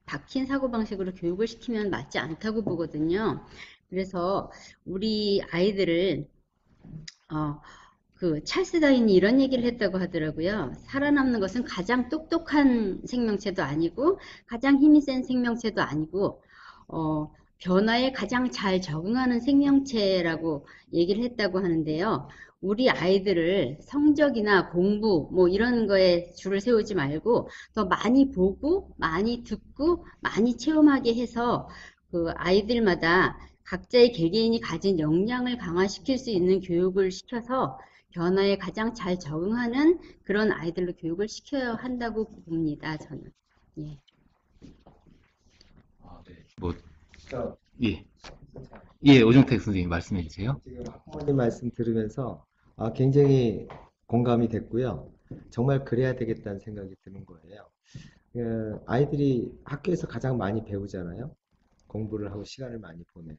박힌 사고방식으로 교육을 시키면 맞지 않다고 보거든요. 그래서 우리 아이들을 그 찰스 다윈이 이런 얘기를 했다고 하더라고요. 살아남는 것은 가장 똑똑한 생명체도 아니고 가장 힘이 센 생명체도 아니고 변화에 가장 잘 적응하는 생명체라고 얘기를 했다고 하는데요. 우리 아이들을 성적이나 공부 뭐 이런 거에 줄을 세우지 말고 더 많이 보고 많이 듣고 많이 체험하게 해서 그 아이들마다 각자의 개개인이 가진 역량을 강화시킬 수 있는 교육을 시켜서 변화에 가장 잘 적응하는 그런 아이들로 교육을 시켜야 한다고 봅니다, 저는. 예. 네. 뭐, 예. 예, 오종택 선생님 말씀해 주세요. 지금 학부모님 말씀 들으면서 굉장히 공감이 됐고요. 정말 그래야 되겠다는 생각이 드는 거예요. 아이들이 학교에서 가장 많이 배우잖아요. 공부를 하고 시간을 많이 보내요.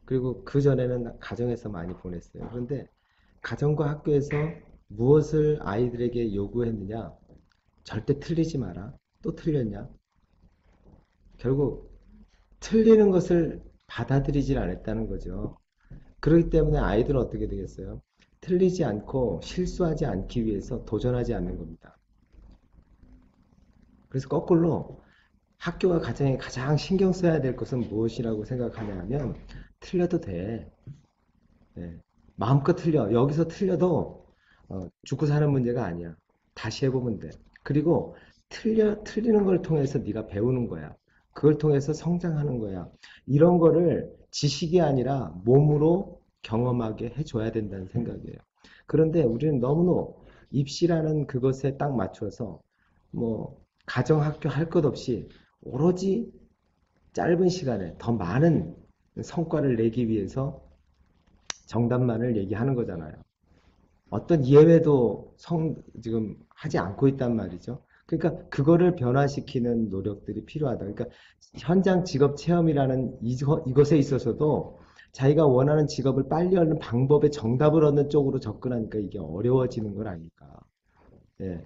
그리고 그 전에는 가정에서 많이 보냈어요. 그런데 가정과 학교에서 무엇을 아이들에게 요구했느냐? 절대 틀리지 마라. 또 틀렸냐? 결국 틀리는 것을 받아들이질 않았다는 거죠. 그렇기 때문에 아이들은 어떻게 되겠어요? 틀리지 않고 실수하지 않기 위해서 도전하지 않는 겁니다. 그래서 거꾸로 학교와 가정에 가장 신경 써야 될 것은 무엇이라고 생각하냐 하면 틀려도 돼. 네. 마음껏 틀려. 여기서 틀려도 죽고 사는 문제가 아니야. 다시 해보면 돼. 그리고 틀리는 걸 통해서 네가 배우는 거야. 그걸 통해서 성장하는 거야. 이런 거를 지식이 아니라 몸으로 경험하게 해줘야 된다는 생각이에요. 그런데 우리는 너무 입시라는 그것에 딱 맞춰서 뭐 가정, 학교 할 것 없이 오로지 짧은 시간에 더 많은 성과를 내기 위해서 정답만을 얘기하는 거잖아요. 어떤 예외도 지금 하지 않고 있단 말이죠. 그러니까 그거를 변화시키는 노력들이 필요하다. 그러니까 현장 직업 체험이라는 이것에 있어서도 자기가 원하는 직업을 빨리 얻는 방법의 정답을 얻는 쪽으로 접근하니까 이게 어려워지는 건 아닐까. 예.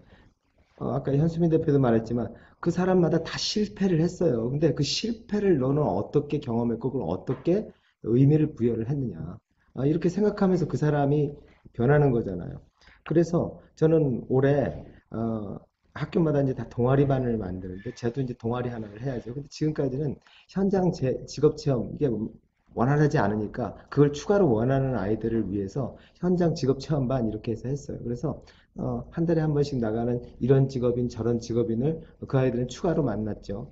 아까 현수민 대표도 말했지만 그 사람마다 다 실패를 했어요. 근데 그 실패를 너는 어떻게 경험했고 그걸 어떻게 의미를 부여를 했느냐. 이렇게 생각하면서 그 사람이 변하는 거잖아요. 그래서 저는 올해 학교마다 이제 다 동아리반을 만드는데 저도 이제 동아리 하나를 해야죠. 근데 지금까지는 현장 직업 체험 이게 원활하지 않으니까 그걸 추가로 원하는 아이들을 위해서 현장 직업 체험반 이렇게 해서 했어요. 그래서 한 달에 한 번씩 나가는 이런 직업인 저런 직업인을 그 아이들은 추가로 만났죠.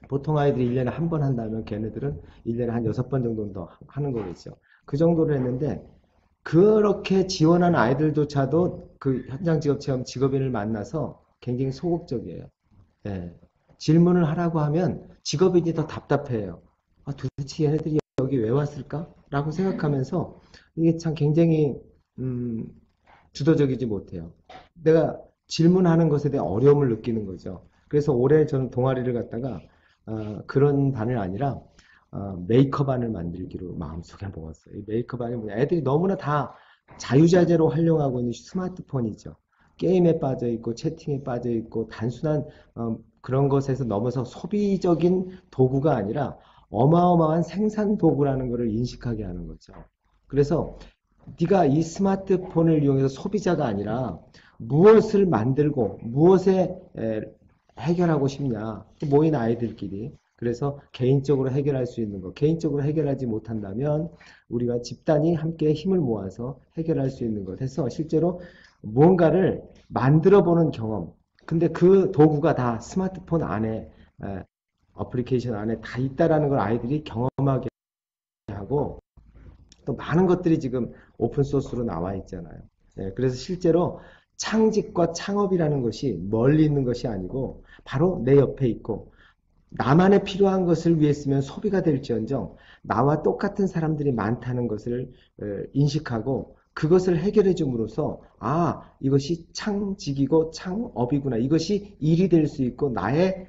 보통 아이들이 1년에 한 번 한다면 걔네들은 1년에 한 6번 정도는 더 하는 거겠죠. 그 정도로 했는데 그렇게 지원한 아이들조차도 그 현장 직업 체험 직업인을 만나서 굉장히 소극적이에요. 예. 질문을 하라고 하면 직업인이 더 답답해요. 도대체 얘네들이 여기 왜 왔을까? 라고 생각하면서 이게 참 굉장히 주도적이지 못해요. 내가 질문하는 것에 대한 어려움을 느끼는 거죠. 그래서 올해 저는 동아리를 갖다가 그런 반을 아니라 메이커반을 만들기로 마음속에 먹었어요. 이 메이커반이 뭐냐? 애들이 너무나 다 자유자재로 활용하고 있는 스마트폰이죠. 게임에 빠져 있고 채팅에 빠져 있고 단순한 그런 것에서 넘어서 소비적인 도구가 아니라 어마어마한 생산 도구라는 것을 인식하게 하는 거죠. 그래서 네가 이 스마트폰을 이용해서 소비자가 아니라 무엇을 만들고 무엇에 해결하고 싶냐. 모인 아이들끼리 그래서 개인적으로 해결할 수 있는 것, 개인적으로 해결하지 못한다면 우리가 집단이 함께 힘을 모아서 해결할 수 있는 것 해서 실제로 무언가를 만들어 보는 경험. 근데 그 도구가 다 스마트폰 안에, 어플리케이션 안에 다 있다라는 걸 아이들이 경험하게 하고 또 많은 것들이 지금 오픈소스로 나와 있잖아요. 그래서 실제로 창직과 창업이라는 것이 멀리 있는 것이 아니고 바로 내 옆에 있고 나만의 필요한 것을 위해 쓰면 소비가 될지언정 나와 똑같은 사람들이 많다는 것을 인식하고 그것을 해결해 줌으로써 이것이 창직이고 창업이구나. 이것이 일이 될 수 있고 나의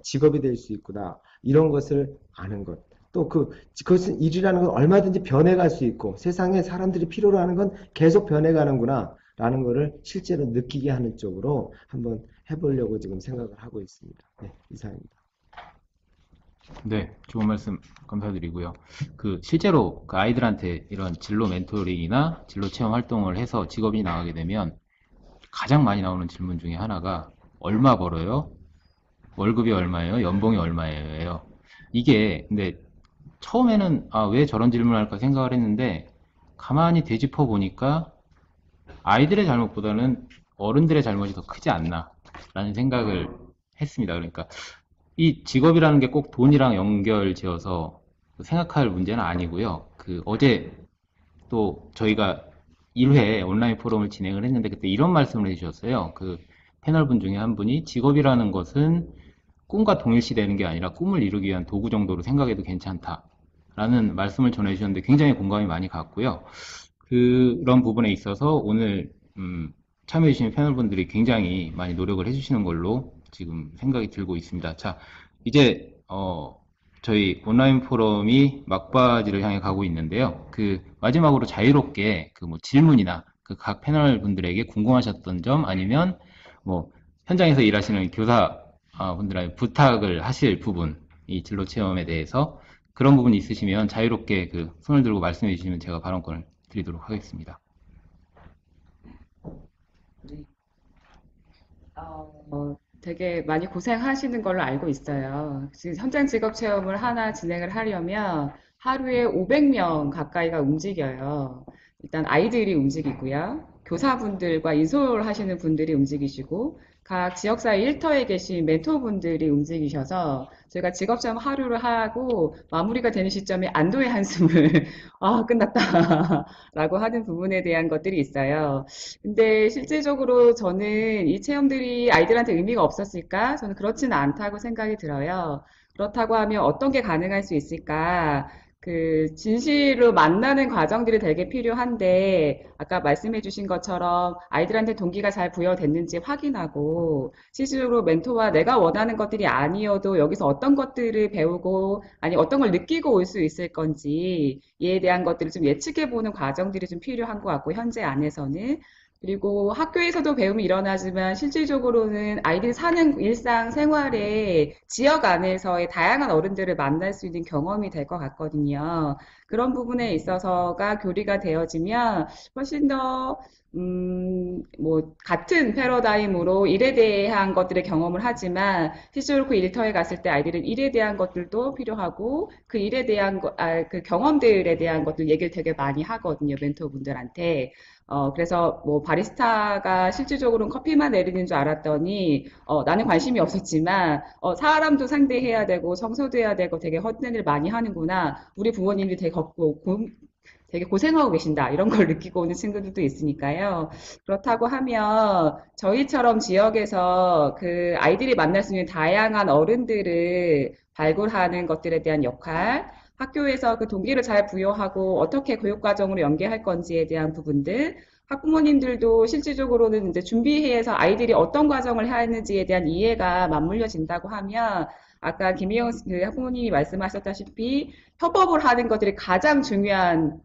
직업이 될 수 있구나. 이런 것을 아는 것. 또 그것은 일이라는 건 얼마든지 변해갈 수 있고 세상에 사람들이 필요로 하는 건 계속 변해가는구나 라는 것을 실제로 느끼게 하는 쪽으로 한번 해보려고 지금 생각을 하고 있습니다. 네, 이상입니다. 네, 좋은 말씀 감사드리고요. 실제로 그 아이들한테 이런 진로 멘토링이나 진로 체험 활동을 해서 직업이 나가게 되면 가장 많이 나오는 질문 중에 하나가 얼마 벌어요? 월급이 얼마예요? 연봉이 얼마예요? 이게 근데 처음에는 왜 저런 질문을 할까 생각을 했는데 가만히 되짚어 보니까 아이들의 잘못보다는 어른들의 잘못이 더 크지 않나 라는 생각을 했습니다. 그러니까 이 직업이라는 게 꼭 돈이랑 연결 지어서 생각할 문제는 아니고요. 어제 또 저희가 1회 온라인 포럼을 진행을 했는데 그때 이런 말씀을 해주셨어요. 패널 분 중에 한 분이 직업이라는 것은 꿈과 동일시 되는 게 아니라 꿈을 이루기 위한 도구 정도로 생각해도 괜찮다라는 말씀을 전해주셨는데 굉장히 공감이 많이 갔고요. 그런 부분에 있어서 오늘 참여해주신 패널분들이 굉장히 많이 노력을 해주시는 걸로 지금 생각이 들고 있습니다. 자, 이제 저희 온라인 포럼이 막바지를 향해 가고 있는데요. 마지막으로 자유롭게 질문이나 각 패널 분들에게 궁금하셨던 점 아니면 현장에서 일하시는 교사 분들한테 부탁을 하실 부분, 이 진로 체험에 대해서 그런 부분이 있으시면 자유롭게 손을 들고 말씀해 주시면 제가 발언권을 드리도록 하겠습니다. 네. 되게 많이 고생하시는 걸로 알고 있어요. 지금 현장 직업 체험을 하나 진행을 하려면 하루에 500명 가까이가 움직여요. 일단 아이들이 움직이고요. 교사분들과 인솔 하시는 분들이 움직이시고 각 지역사회 일터에 계신 멘토분들이 움직이셔서 저희가 직업체험 하루를 하고 마무리가 되는 시점에 안도의 한숨을 끝났다 라고 하는 부분에 대한 것들이 있어요. 근데 실질적으로 저는 이 체험들이 아이들한테 의미가 없었을까? 저는 그렇지는 않다고 생각이 들어요. 그렇다고 하면 어떤 게 가능할 수 있을까? 진실로 만나는 과정들이 되게 필요한데, 아까 말씀해 주신 것처럼 아이들한테 동기가 잘 부여됐는지 확인하고, 실질적으로 멘토와 내가 원하는 것들이 아니어도 여기서 어떤 것들을 배우고, 아니 어떤 걸 느끼고 올 수 있을 건지, 이에 대한 것들을 좀 예측해 보는 과정들이 좀 필요한 것 같고, 현재 안에서는. 그리고 학교에서도 배움이 일어나지만 실질적으로는 아이들이 사는 일상 생활에 지역 안에서의 다양한 어른들을 만날 수 있는 경험이 될 것 같거든요. 그런 부분에 있어서가 교리가 되어지면 훨씬 더 같은 패러다임으로 일에 대한 것들의 경험을 하지만, 실제로 그 일터에 갔을 때 아이들은 일에 대한 것들도 필요하고, 그 일에 대한, 그 경험들에 대한 것들 얘기를 되게 많이 하거든요, 멘토분들한테. 그래서 바리스타가 실질적으로는 커피만 내리는 줄 알았더니, 나는 관심이 없었지만, 사람도 상대해야 되고, 청소도 해야 되고, 되게 헛된 일 많이 하는구나. 우리 부모님이 되게 고생하고 계신다. 이런 걸 느끼고 오는 친구들도 있으니까요. 그렇다고 하면 저희처럼 지역에서 아이들이 만날 수 있는 다양한 어른들을 발굴하는 것들에 대한 역할, 학교에서 동기를 잘 부여하고 어떻게 교육과정으로 연계할 건지에 대한 부분들, 학부모님들도 실질적으로는 이제 준비해서 아이들이 어떤 과정을 해야 하는지에 대한 이해가 맞물려진다고 하면, 아까 김희영 학부모님이 말씀하셨다시피 협업을 하는 것들이 가장 중요한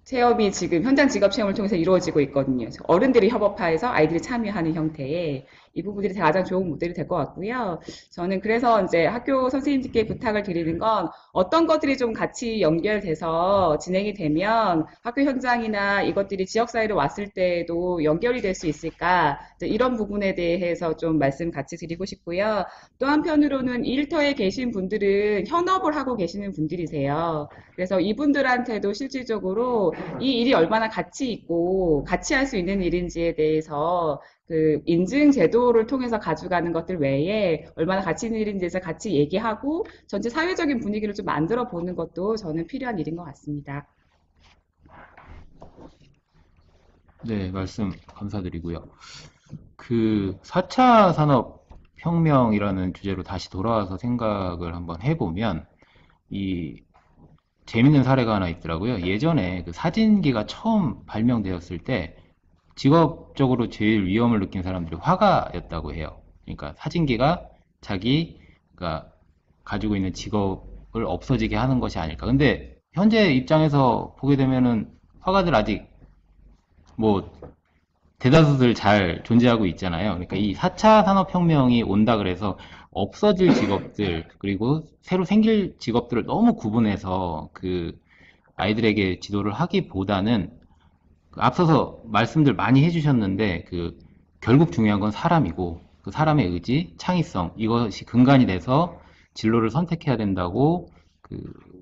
체험이 지금 현장 직업 체험을 통해서 이루어지고 있거든요. 어른들이 협업하여서 아이들이 참여하는 형태의 이 부분들이 가장 좋은 모델이 될 것 같고요. 저는 그래서 이제 학교 선생님들께 부탁을 드리는 건 어떤 것들이 좀 같이 연결돼서 진행이 되면 학교 현장이나 이것들이 지역사회로 왔을 때도 연결이 될 수 있을까, 이제 이런 부분에 대해서 좀 말씀 같이 드리고 싶고요. 또 한편으로는 일터에 계신 분들은 현업을 하고 계시는 분들이세요. 그래서 이분들한테도 실질적으로 이 일이 얼마나 가치 있고 같이 할 수 있는 일인지에 대해서 그 인증 제도를 통해서 가져가는 것들 외에 얼마나 가치 있는 일인지에서 같이 얘기하고 전체 사회적인 분위기를 좀 만들어 보는 것도 저는 필요한 일인 것 같습니다. 네, 말씀 감사드리고요. 그 4차 산업혁명이라는 주제로 다시 돌아와서 생각을 한번 해보면 이 재밌는 사례가 하나 있더라고요. 예전에 그 사진기가 처음 발명되었을 때 직업적으로 제일 위험을 느낀 사람들이 화가였다고 해요. 그러니까 사진기가 자기가 가지고 있는 직업을 없어지게 하는 것이 아닐까. 근데 현재 입장에서 보게 되면은 화가들 아직 뭐 대다수들 잘 존재하고 있잖아요. 그러니까 이 4차 산업혁명이 온다 그래서 없어질 직업들 그리고 새로 생길 직업들을 너무 구분해서 그 아이들에게 지도를 하기보다는 그 앞서서 말씀들 많이 해주셨는데 그 결국 중요한 건 사람이고 그 사람의 의지, 창의성 이것이 근간이 돼서 진로를 선택해야 된다고 그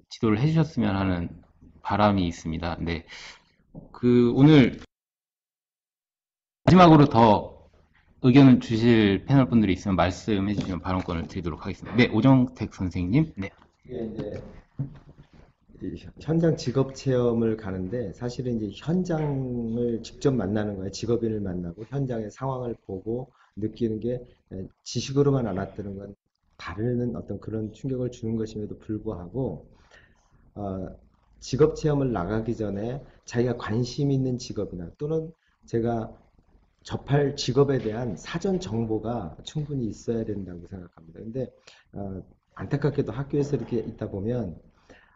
지도를 해주셨으면 하는 바람이 있습니다. 근데 그 오늘 마지막으로 더 의견을 주실 패널 분들이 있으면 말씀해 주시면 발언권을 드리도록 하겠습니다. 네, 오정택 선생님. 네. 이게 이제 이 현장 직업 체험을 가는데 사실은 이제 현장을 직접 만나는 거예요. 직업인을 만나고 현장의 상황을 보고 느끼는 게 지식으로만 알았다는 건 다른 어떤 그런 충격을 주는 것임에도 불구하고 직업 체험을 나가기 전에 자기가 관심 있는 직업이나 또는 제가 접할 직업에 대한 사전 정보가 충분히 있어야 된다고 생각합니다. 근데 안타깝게도 학교에서 이렇게 있다 보면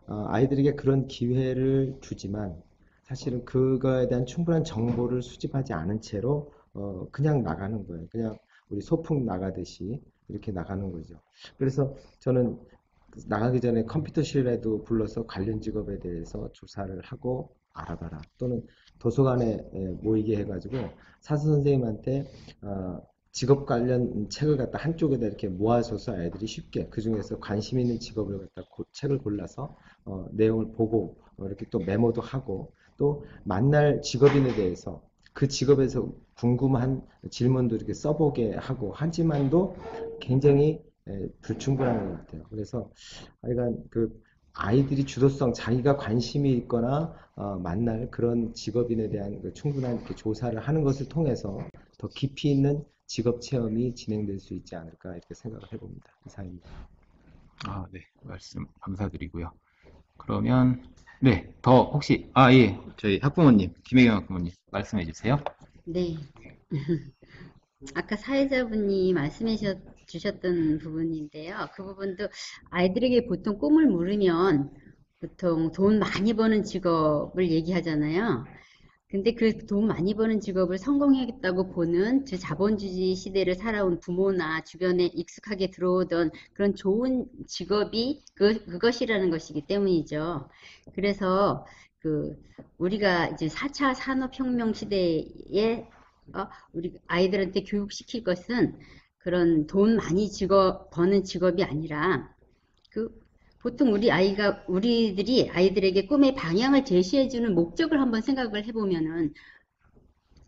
아이들에게 그런 기회를 주지만 사실은 그거에 대한 충분한 정보를 수집하지 않은 채로 그냥 나가는 거예요. 그냥 우리 소풍 나가듯이 이렇게 나가는 거죠. 그래서 저는 나가기 전에 컴퓨터실에도 불러서 관련 직업에 대해서 조사를 하고 알아봐라. 또는 도서관에 모이게 해가지고 사서 선생님한테 직업 관련 책을 갖다 한쪽에다 이렇게 모아줘서 아이들이 쉽게 그 중에서 관심 있는 직업을 갖다 책을 골라서 내용을 보고 이렇게 또 메모도 하고 또 만날 직업인에 대해서 그 직업에서 궁금한 질문도 이렇게 써보게 하고 하지만도 굉장히 불충분한 것 같아요. 그래서 하여간 그 아이들이 주도성, 자기가 관심이 있거나 만날 그런 직업인에 대한 그 충분한 이렇게 조사를 하는 것을 통해서 더 깊이 있는 직업 체험이 진행될 수 있지 않을까 이렇게 생각을 해봅니다. 이상입니다. 네, 말씀 감사드리고요. 그러면 네, 더 혹시 예, 저희 학부모님 김혜경 학부모님 말씀해 주세요. 네. 아까 사회자분이 말씀해 주셨던 부분인데요. 그 부분도 아이들에게 보통 꿈을 물으면 보통 돈 많이 버는 직업을 얘기하잖아요. 근데 그 돈 많이 버는 직업을 성공하겠다고 보는 자본주의 시대를 살아온 부모나 주변에 익숙하게 들어오던 그런 좋은 직업이 그것이라는 것이기 때문이죠. 그래서 우리가 이제 4차 산업혁명 시대에 우리 아이들한테 교육시킬 것은 그런 돈 많이 버는 직업이 아니라 보통 우리들이 아이들에게 꿈의 방향을 제시해주는 목적을 한번 생각을 해보면은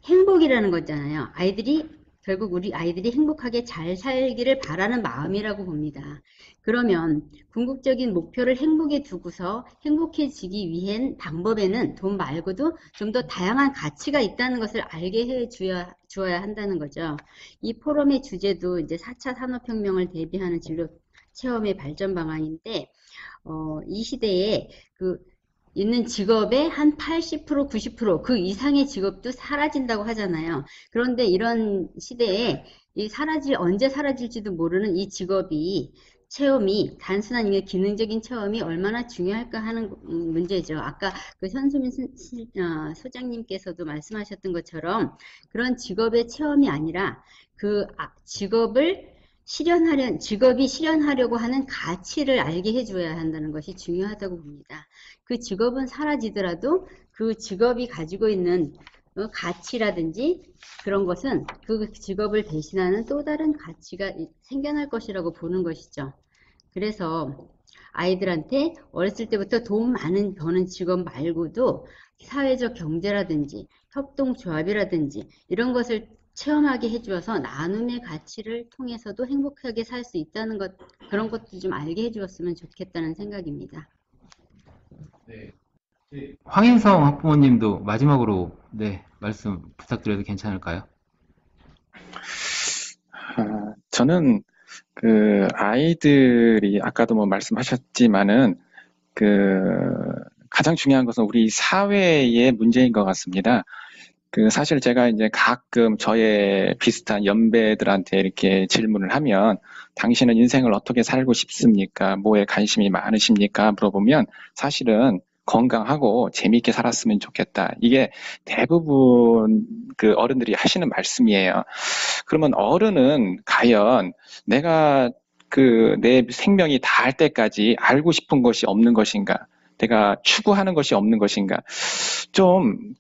행복이라는 거잖아요. 결국 우리 아이들이 행복하게 잘 살기를 바라는 마음이라고 봅니다. 그러면 궁극적인 목표를 행복에 두고서 행복해지기 위한 방법에는 돈 말고도 좀 더 다양한 가치가 있다는 것을 알게 해 주어야 한다는 거죠. 이 포럼의 주제도 이제 4차 산업혁명을 대비하는 진로 체험의 발전 방안인데, 이 시대에 있는 직업의 한 80%, 90% 그 이상의 직업도 사라진다고 하잖아요. 그런데 이런 시대에 언제 사라질지도 모르는 이 직업이 체험이 단순한 이게 기능적인 체험이 얼마나 중요할까 하는 문제죠. 아까 그 현수민 소장님께서도 말씀하셨던 것처럼 그런 직업의 체험이 아니라 그 직업이 실현하려고 하는 가치를 알게 해줘야 한다는 것이 중요하다고 봅니다. 그 직업은 사라지더라도 그 직업이 가지고 있는 가치라든지 그런 것은 그 직업을 대신하는 또 다른 가치가 생겨날 것이라고 보는 것이죠. 그래서 아이들한테 어렸을 때부터 돈 많은 버는 직업 말고도 사회적 경제라든지 협동조합이라든지 이런 것을 체험하게 해주어서 나눔의 가치를 통해서도 행복하게 살 수 있다는 것, 그런 것도 좀 알게 해주었으면 좋겠다는 생각입니다. 네. 황인성 학부모님도 마지막으로 네, 말씀 부탁드려도 괜찮을까요? 저는 그 아이들이 아까도 뭐 말씀하셨지만은 가장 중요한 것은 우리 사회의 문제인 것 같습니다. 사실 제가 이제 가끔 저의 비슷한 연배들한테 이렇게 질문을 하면 당신은 인생을 어떻게 살고 싶습니까? 뭐에 관심이 많으십니까? 물어보면 사실은 건강하고 재미있게 살았으면 좋겠다. 이게 대부분 그 어른들이 하시는 말씀이에요. 그러면 어른은 과연 내가 내 생명이 다할 때까지 알고 싶은 것이 없는 것인가? 내가 추구하는 것이 없는 것인가? 좀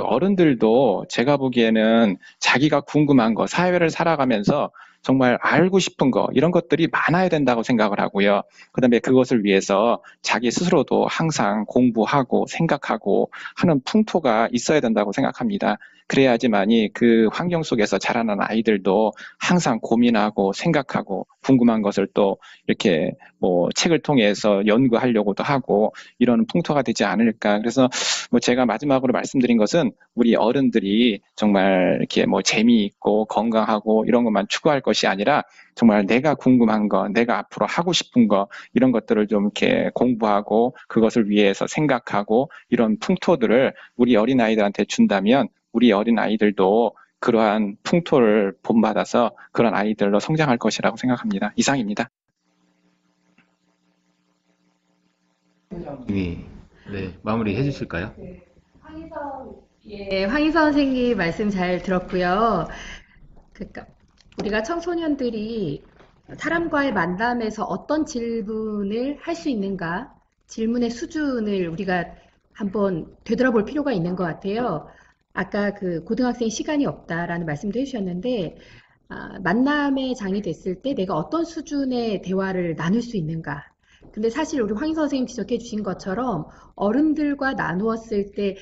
어른들도 제가 보기에는 자기가 궁금한 거, 사회를 살아가면서 정말 알고 싶은 거, 이런 것들이 많아야 된다고 생각을 하고요. 그다음에 그것을 위해서 자기 스스로도 항상 공부하고 생각하고 하는 풍토가 있어야 된다고 생각합니다. 그래야지만이 그 환경 속에서 자라는 아이들도 항상 고민하고 생각하고 궁금한 것을 또 이렇게 뭐 책을 통해서 연구하려고도 하고 이런 풍토가 되지 않을까. 그래서 뭐 제가 마지막으로 말씀드린 것은 우리 어른들이 정말 이렇게 뭐 재미있고 건강하고 이런 것만 추구할 것이 아니라 정말 내가 궁금한 거, 내가 앞으로 하고 싶은 거, 이런 것들을 좀 이렇게 공부하고 그것을 위해서 생각하고 이런 풍토들을 우리 어린아이들한테 준다면 우리 어린아이들도 그러한 풍토를 본받아서 그런 아이들로 성장할 것이라고 생각합니다. 이상입니다. 네, 마무리 해주실까요? 황희선 선생님 말씀 잘 들었고요. 그러니까 우리가 청소년들이 사람과의 만남에서 어떤 질문을 할 수 있는가, 질문의 수준을 우리가 한번 되돌아볼 필요가 있는 것 같아요. 아까 그 고등학생 시간이 없다라는 말씀도 해주셨는데, 만남의 장이 됐을 때 내가 어떤 수준의 대화를 나눌 수 있는가. 근데 사실 우리 황희선 선생님 지적해 주신 것처럼 어른들과 나누었을 때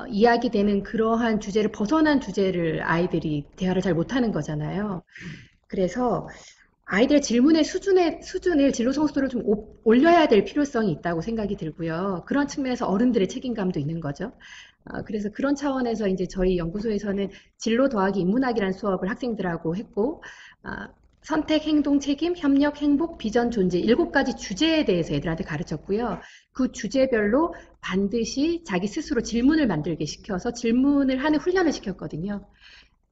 이야기되는 그러한 주제를 벗어난 주제를 아이들이 대화를 잘 못하는 거잖아요. 그래서 아이들의 질문의 수준을 진로 성숙도를 좀 올려야 될 필요성이 있다고 생각이 들고요. 그런 측면에서 어른들의 책임감도 있는 거죠. 그래서 그런 차원에서 이제 저희 연구소에서는 진로 더하기 인문학이라는 수업을 학생들하고 했고, 선택, 행동, 책임, 협력, 행복, 비전, 존재 7가지 주제에 대해서 애들한테 가르쳤고요. 그 주제별로 반드시 자기 스스로 질문을 만들게 시켜서 질문을 하는 훈련을 시켰거든요.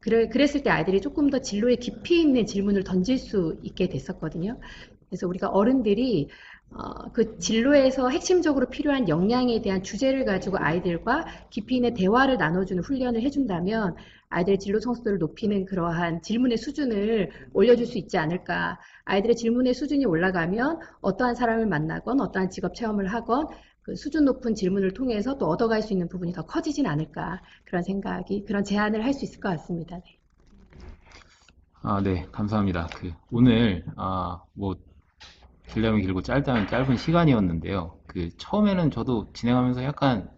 그랬을 때 아이들이 조금 더 진로에 깊이 있는 질문을 던질 수 있게 됐었거든요. 그래서 우리가 어른들이 그 진로에서 핵심적으로 필요한 역량에 대한 주제를 가지고 아이들과 깊이 있는 대화를 나눠주는 훈련을 해준다면 아이들의 진로 성숙도를 높이는 그러한 질문의 수준을 올려줄 수 있지 않을까. 아이들의 질문의 수준이 올라가면 어떠한 사람을 만나건 어떠한 직업 체험을 하건 그 수준 높은 질문을 통해서 또 얻어갈 수 있는 부분이 더 커지진 않을까. 그런 제안을 할 수 있을 것 같습니다. 네. 네, 감사합니다. 오늘, 길려면 길고 짧다면 짧은 시간이었는데요. 처음에는 저도 진행하면서 약간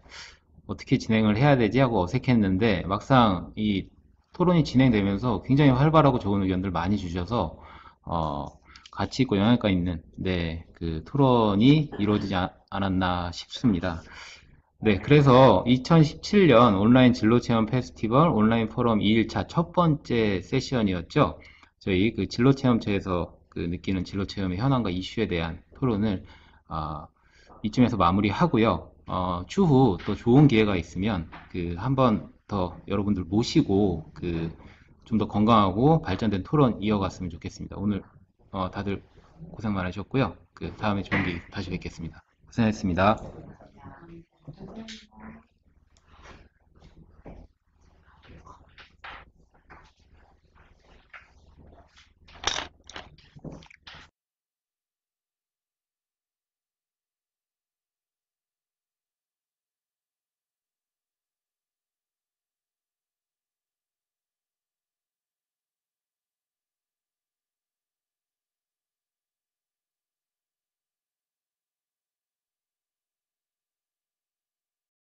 어떻게 진행을 해야 되지 하고 어색했는데 막상 이 토론이 진행되면서 굉장히 활발하고 좋은 의견들 많이 주셔서 가치 있고 영향가 있는 토론이 이루어지지 않았나 싶습니다. 네, 그래서 2017년 온라인 진로체험 페스티벌 온라인 포럼 2일차 첫 번째 세션이었죠. 저희 진로체험체에서 느끼는 진로체험의 현황과 이슈에 대한 토론을 이쯤에서 마무리하고요. 추후 또 좋은 기회가 있으면 한 번 더 여러분들 모시고 좀 더 건강하고 발전된 토론 이어갔으면 좋겠습니다. 오늘 다들 고생 많으셨고요. 다음에 좋은 기회 다시 뵙겠습니다. 고생하셨습니다.